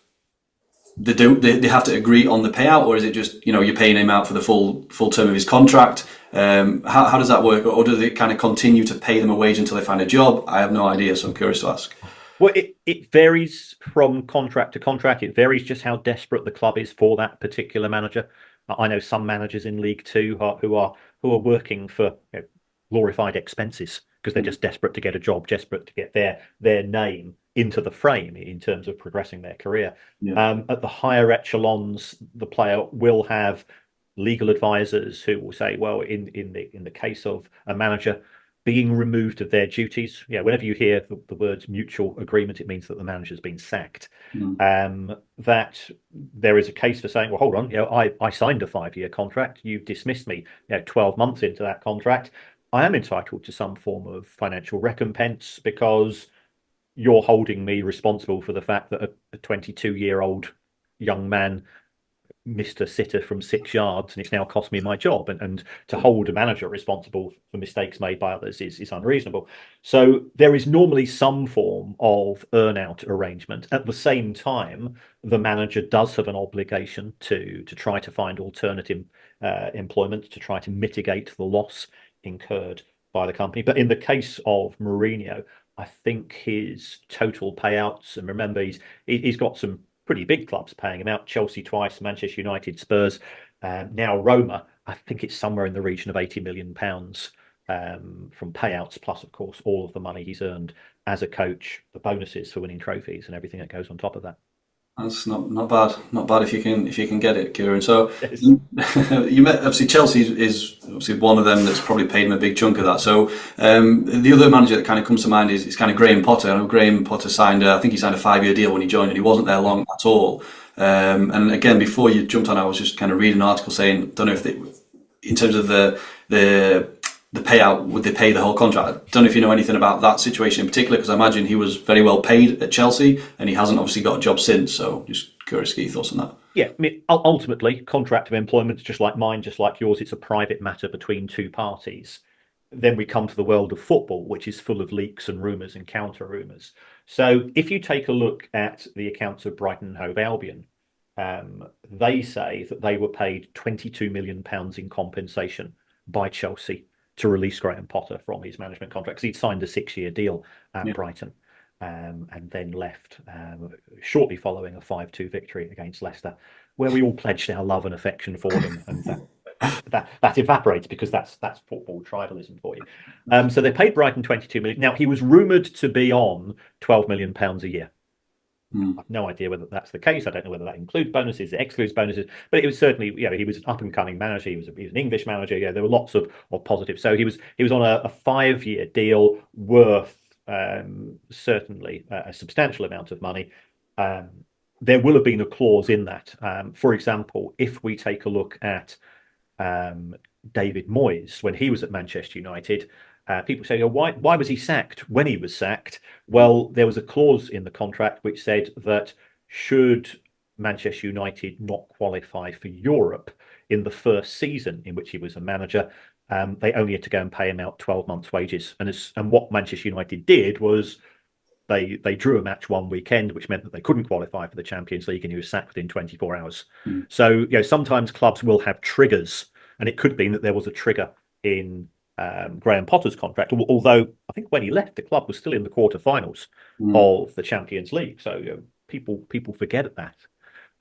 they have to agree on the payout, or is it just you're paying him out for the full term of his contract? How does that work, or do they kind of continue to pay them a wage until they find a job? I have no idea, so I'm curious to ask. Well, it varies from contract to contract. It varies just how desperate the club is for that particular manager. I know some managers in League Two who are working for glorified expenses because they're just desperate to get a job, desperate to get their name into the frame in terms of progressing their career. Yeah. At the higher echelons, the player will have legal advisors who will say, well, in the case of a manager being removed of their duties, whenever you hear the words mutual agreement, it means that the manager's been sacked. That there is a case for saying, well, hold on, I signed a 5-year contract, you dismissed me 12 months into that contract. I am entitled to some form of financial recompense because you're holding me responsible for the fact that a 22-year-old young man missed a sitter from 6 yards, and it's now cost me my job. And to hold a manager responsible for mistakes made by others is unreasonable. So there is normally some form of earn-out arrangement. At the same time, the manager does have an obligation to try to find alternative employment, to try to mitigate the loss incurred by the company. But in the case of Mourinho, I think his total payouts, and remember, he's got some pretty big clubs paying him out: Chelsea twice, Manchester United, Spurs, now Roma. I think it's somewhere in the region of £80 million from payouts, plus of course all of the money he's earned as a coach, the bonuses for winning trophies, and everything that goes on top of that. That's not bad if you can get it, Kieran. So Yes. you met, obviously Chelsea is obviously one of them that's probably paid him a big chunk of that. So the other manager that kind of comes to mind is kind of Graham Potter. I know Graham Potter signed I think he signed a 5-year deal when he joined, and he wasn't there long at all. And again, before you jumped on, I was just kind of reading an article saying, don't know if in terms of the payout, would they pay the whole contract? I don't know if you know anything about that situation in particular, because I imagine he was very well paid at Chelsea, and he hasn't obviously got a job since. So just curious to get your thoughts on that. Yeah, I mean, ultimately, contract of employment, just like mine, just like yours, it's a private matter between two parties. Then we come to the world of football, which is full of leaks and rumours and counter rumours. So if you take a look at the accounts of Brighton and Hove Albion, they say that they were paid £22 million in compensation by Chelsea to release Graham Potter from his management contract, because he'd signed a 6-year deal at Brighton, and then left shortly following a 5-2 victory against Leicester, where we all pledged our love and affection for them, and that evaporates because that's football tribalism for you. So they paid Brighton 22 million. Now, he was rumoured to be on £12 million a year. I've no idea whether that's the case. I don't know whether that includes bonuses, excludes bonuses, but it was certainly, he was an up and coming manager. He was an English manager. There were lots of positives. So he was on a 5-year deal worth certainly a substantial amount of money. There will have been a clause in that. For example, if we take a look at David Moyes when he was at Manchester United. People say, why was he sacked when he was sacked? Well, there was a clause in the contract which said that should Manchester United not qualify for Europe in the first season in which he was a manager, they only had to go and pay him out 12 months' wages. And what Manchester United did was they drew a match one weekend, which meant that they couldn't qualify for the Champions League, and he was sacked within 24 hours. So, sometimes clubs will have triggers, and it could be that there was a trigger in Graham Potter's contract, although I think when he left, the club was still in the quarterfinals of the Champions League. So people forget that.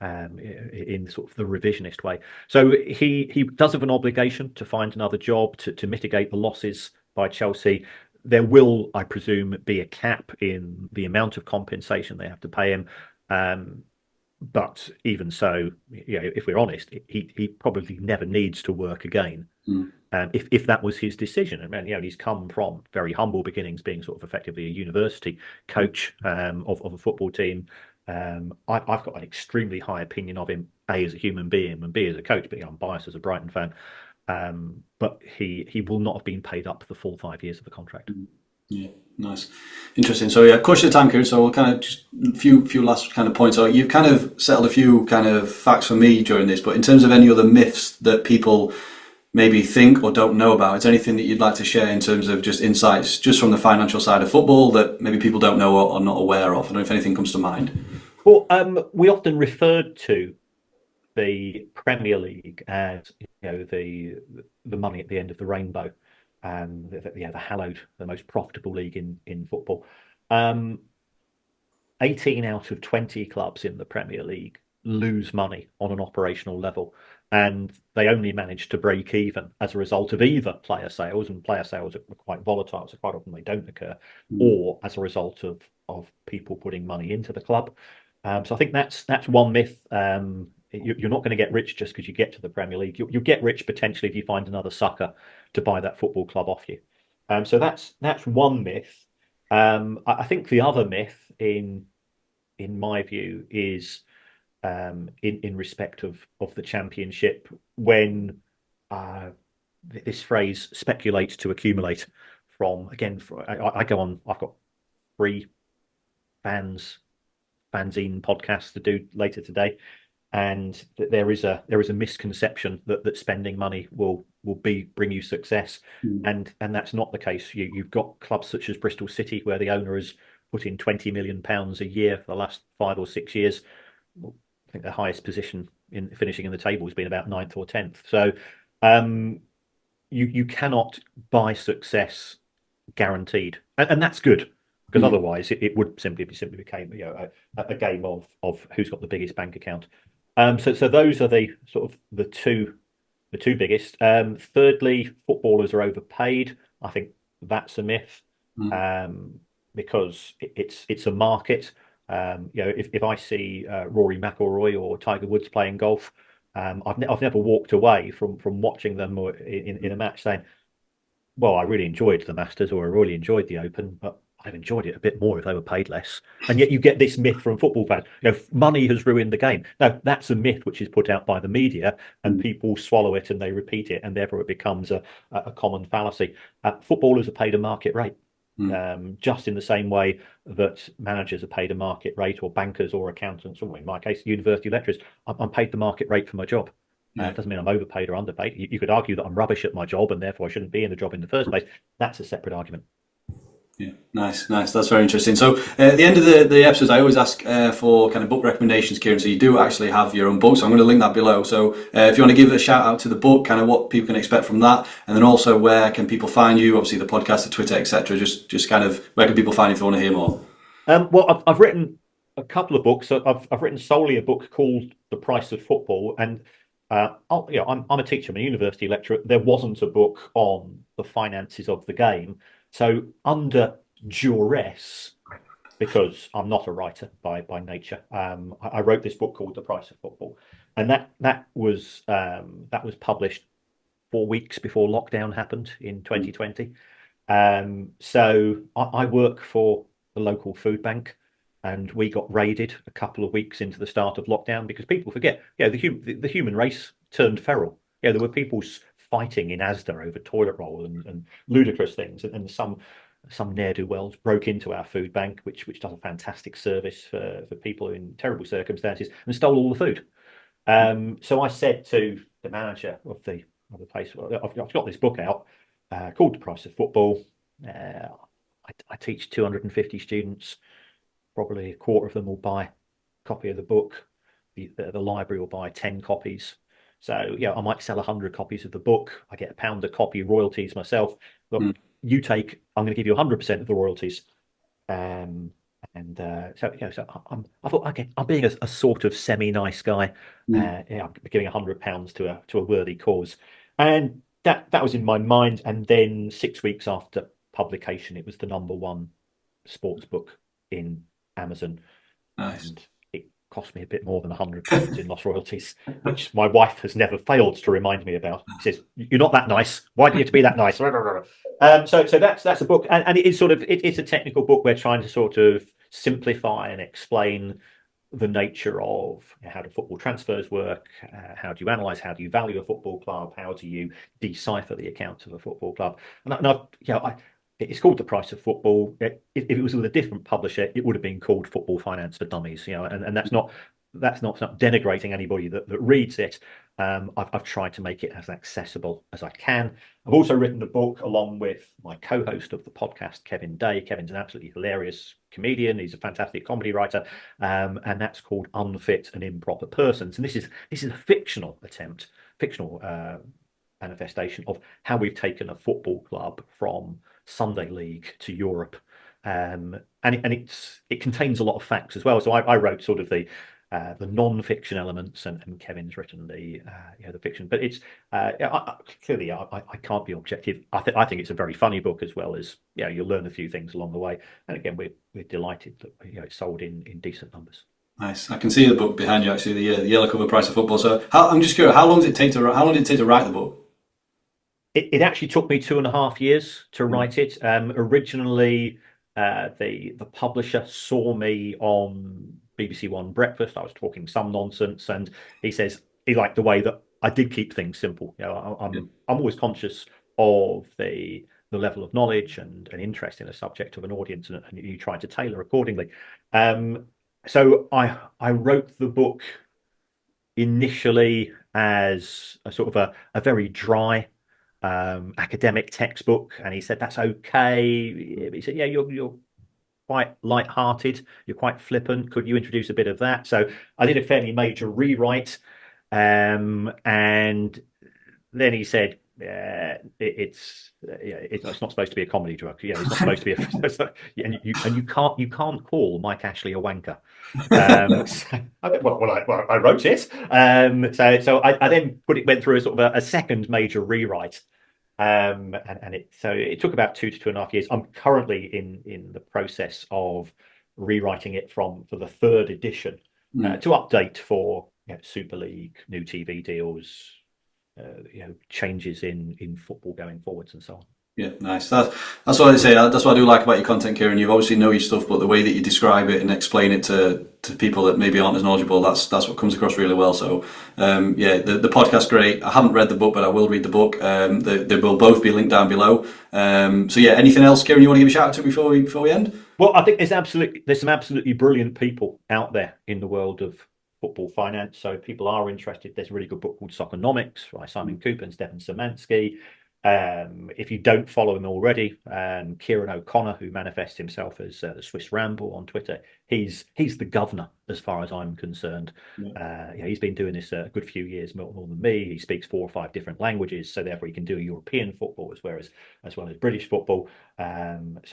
in sort of the revisionist way. So he does have an obligation to find another job to mitigate the losses by Chelsea. There will, I presume, be a cap in the amount of compensation they have to pay him. But even so, if we're honest, he probably never needs to work again. Mm. If that was his decision. And he's come from very humble beginnings, being sort of effectively a university coach of a football team. I've got an extremely high opinion of him, A, as a human being, and B, as a coach, but I'm biased as a Brighton fan. But he will not have been paid up the full 5 years of the contract. Yeah, nice, interesting. So yeah, course of the time, Kieran. So we'll kind of just a few last kind of points. So you've kind of settled a few kind of facts for me during this, but in terms of any other myths that people maybe think or don't know about, is there anything that you'd like to share in terms of just insights, just from the financial side of football that maybe people don't know or are not aware of? I don't know if anything comes to mind. Well, we often referred to the Premier League as the money at the end of the rainbow, the hallowed, the most profitable league in football. 18 out of 20 clubs in the Premier League lose money on an operational level, and they only manage to break even as a result of either player sales, and player sales are quite volatile, so quite often they don't occur, or as a result of people putting money into the club. So I think that's one myth. You're not going to get rich just because you get to the Premier League. You'll get rich potentially if you find another sucker to buy that football club off you. So that's one myth. I think the other myth, in my view, is in respect of the Championship, when this phrase "speculates to accumulate." I go on. I've got 3 fanzine podcasts to do later today, and there is a misconception that spending money will bring you success, and that's not the case. You've got clubs such as Bristol City, where the owner has put in £20 million a year for the last 5 or 6 years. I think the highest position in finishing in the table has been about 9th or 10th. So you cannot buy success guaranteed, and that's good, because otherwise it would simply became a game of who's got the biggest bank account. So those are the sort of the two biggest. Thirdly, footballers are overpaid. I think that's a myth, because it's a market. If I see Rory McIlroy or Tiger Woods playing golf, I've never walked away from watching them in a match saying, well, I really enjoyed the Masters, or I really enjoyed the Open, but I've enjoyed it a bit more if they were paid less. And yet you get this myth from football fans, money has ruined the game. No, that's a myth which is put out by the media, and people swallow it and they repeat it, and therefore it becomes a common fallacy. Footballers are paid a market rate, just in the same way that managers are paid a market rate, or bankers or accountants, or in my case, university lecturers. I'm paid the market rate for my job. It doesn't mean I'm overpaid or underpaid. You could argue that I'm rubbish at my job and therefore I shouldn't be in the job in the first place. That's a separate argument. Yeah, nice. That's very interesting. So at the end of the episodes, I always ask for kind of book recommendations, Kieran. So you do actually have your own book, so I'm going to link that below. So if you want to give a shout out to the book, kind of what people can expect from that, and then also where can people find you? Obviously, the podcast, the Twitter, etc. Just kind of where can people find you if they want to hear more? Well, I've written a couple of books. I've written solely a book called The Price of Football, and I'm a teacher, I'm a university lecturer. There wasn't a book on the finances of the game. So under duress, because I'm not a writer by nature, I wrote this book called The Price of Football, and that was published 4 weeks before lockdown happened in 2020. So I work for the local food bank, and we got raided a couple of weeks into the start of lockdown, because people forget, the human race turned feral. There were people fighting in Asda over toilet roll and ludicrous things, and some ne'er-do-wells broke into our food bank, which does a fantastic service for people in terrible circumstances, and stole all the food. So I said to the manager of the place, I've got this book out called The Price of Football. I teach 250 students. Probably a quarter of them will buy a copy of the book. The library will buy 10 copies. So I might sell 100 copies of the book. I get £1 a copy royalties myself. Look, I'm going to give you 100% of the royalties. And I thought, okay, I'm being a sort of semi-nice guy. Mm. I'm giving £100 to a worthy cause, and that was in my mind. And then 6 weeks after publication, it was the number one sports book in Amazon, Nice. and it cost me a bit more than £100 in lost royalties, which my wife has never failed to remind me about. She says, "You're not that nice. Why do you have to be that nice?" So that's a book, and it is sort of it's a technical book. We're trying to sort of simplify and explain the nature of how do football transfers work, how do you analyze, how do you value a football club, how do you decipher the accounts of a football club, it's called The Price of Football. If it was with a different publisher, it would have been called Football Finance for Dummies, and that's not denigrating anybody that reads it. I've tried to make it as accessible as I can. I've also written a book along with my co-host of the podcast, Kevin Day. Kevin's an absolutely hilarious comedian. He's a fantastic comedy writer, and that's called Unfit and Improper Persons. And this is a fictional manifestation of how we've taken a football club from Sunday League to Europe, and it contains a lot of facts as well. So I wrote sort of the non-fiction elements, and Kevin's written the fiction. But it's clearly I can't be objective. I think it's a very funny book as well as you'll learn a few things along the way. And again, we're delighted that it's sold in decent numbers. Nice. I can see the book behind you actually, the yellow cover Price of Football. So I'm just curious, how long did it take to write the book? It actually took me 2.5 years to write it. Originally, the publisher saw me on BBC One Breakfast. I was talking some nonsense, and he says he liked the way that I did keep things simple. Yeah. I'm always conscious of the level of knowledge and interest in a subject of an audience, and you try to tailor accordingly. So I wrote the book initially as a sort of a very dry academic textbook, and he said that's okay. He said, "Yeah, you're quite light-hearted, you're quite flippant. Could you introduce a bit of that?" So I did a fairly major rewrite, and then he said, it's not supposed to be a comedy drug. It's not supposed to be and you can't call Mike Ashley a wanker. I wrote it. So I then went through a sort of a second major rewrite, and it took about 2 to 2.5 years. I'm currently in the process of rewriting it for the third edition, Mm. to update for Super League, new TV deals, changes in football going forwards and so on. Yeah, nice. That's what I say. That's what I do like about your content, Kieran. You obviously know your stuff, but the way that you describe it and explain it to people that maybe aren't as knowledgeable, that's what comes across really well. So, the podcast's great. I haven't read the book, but I will read the book. They will both be linked down below. Anything else, Kieran, you want to give a shout out to before we end? Well, I think there's some absolutely brilliant people out there in the world of football finance. So if people are interested, there's a really good book called Soccernomics by Simon Cooper and Stefan Szymanski. If you don't follow him already, Kieran O'Connor, who manifests himself as the Swiss Ramble on Twitter, he's the governor as far as I'm concerned. He's been doing this a good few years more than me. He speaks 4 or 5 different languages, so therefore he can do European football as well as British football. And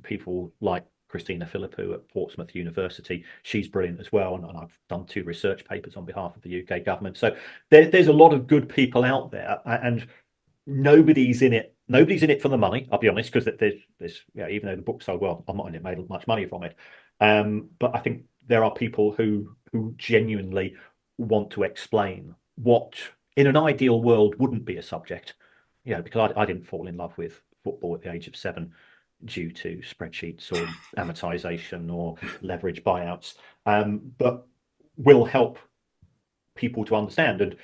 people like Christina Philippou at Portsmouth University, she's brilliant as well, and I've done 2 research papers on behalf of the UK government. So there's a lot of good people out there, and nobody's in it for the money, I'll be honest, because there's even though the book sold well, I'm not made much money from it, but I think there are people who genuinely want to explain what in an ideal world wouldn't be a subject, because I didn't fall in love with football at the age of 7 due to spreadsheets or amortization or leverage buyouts, but will help people to understand. And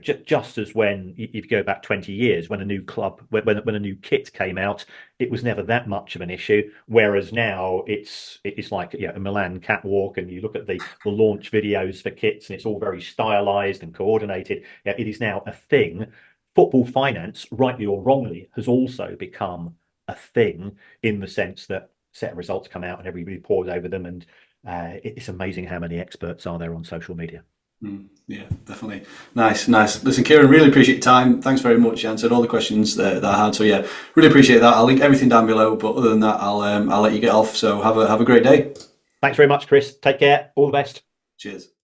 just as when if you go back 20 years, when a new club, when a new kit came out, it was never that much of an issue. Whereas now it's like a Milan catwalk, and you look at the launch videos for kits, and it's all very stylized and coordinated. It is now a thing. Football finance, rightly or wrongly, has also become a thing in the sense that set of results come out and everybody pours over them, and it's amazing how many experts are there on social media. Yeah, definitely. Nice. Listen, Kieran, really appreciate your time. Thanks very much. You answered all the questions that I had. So yeah, really appreciate that. I'll link everything down below. But other than that, I'll let you get off. So have a great day. Thanks very much, Chris. Take care. All the best. Cheers.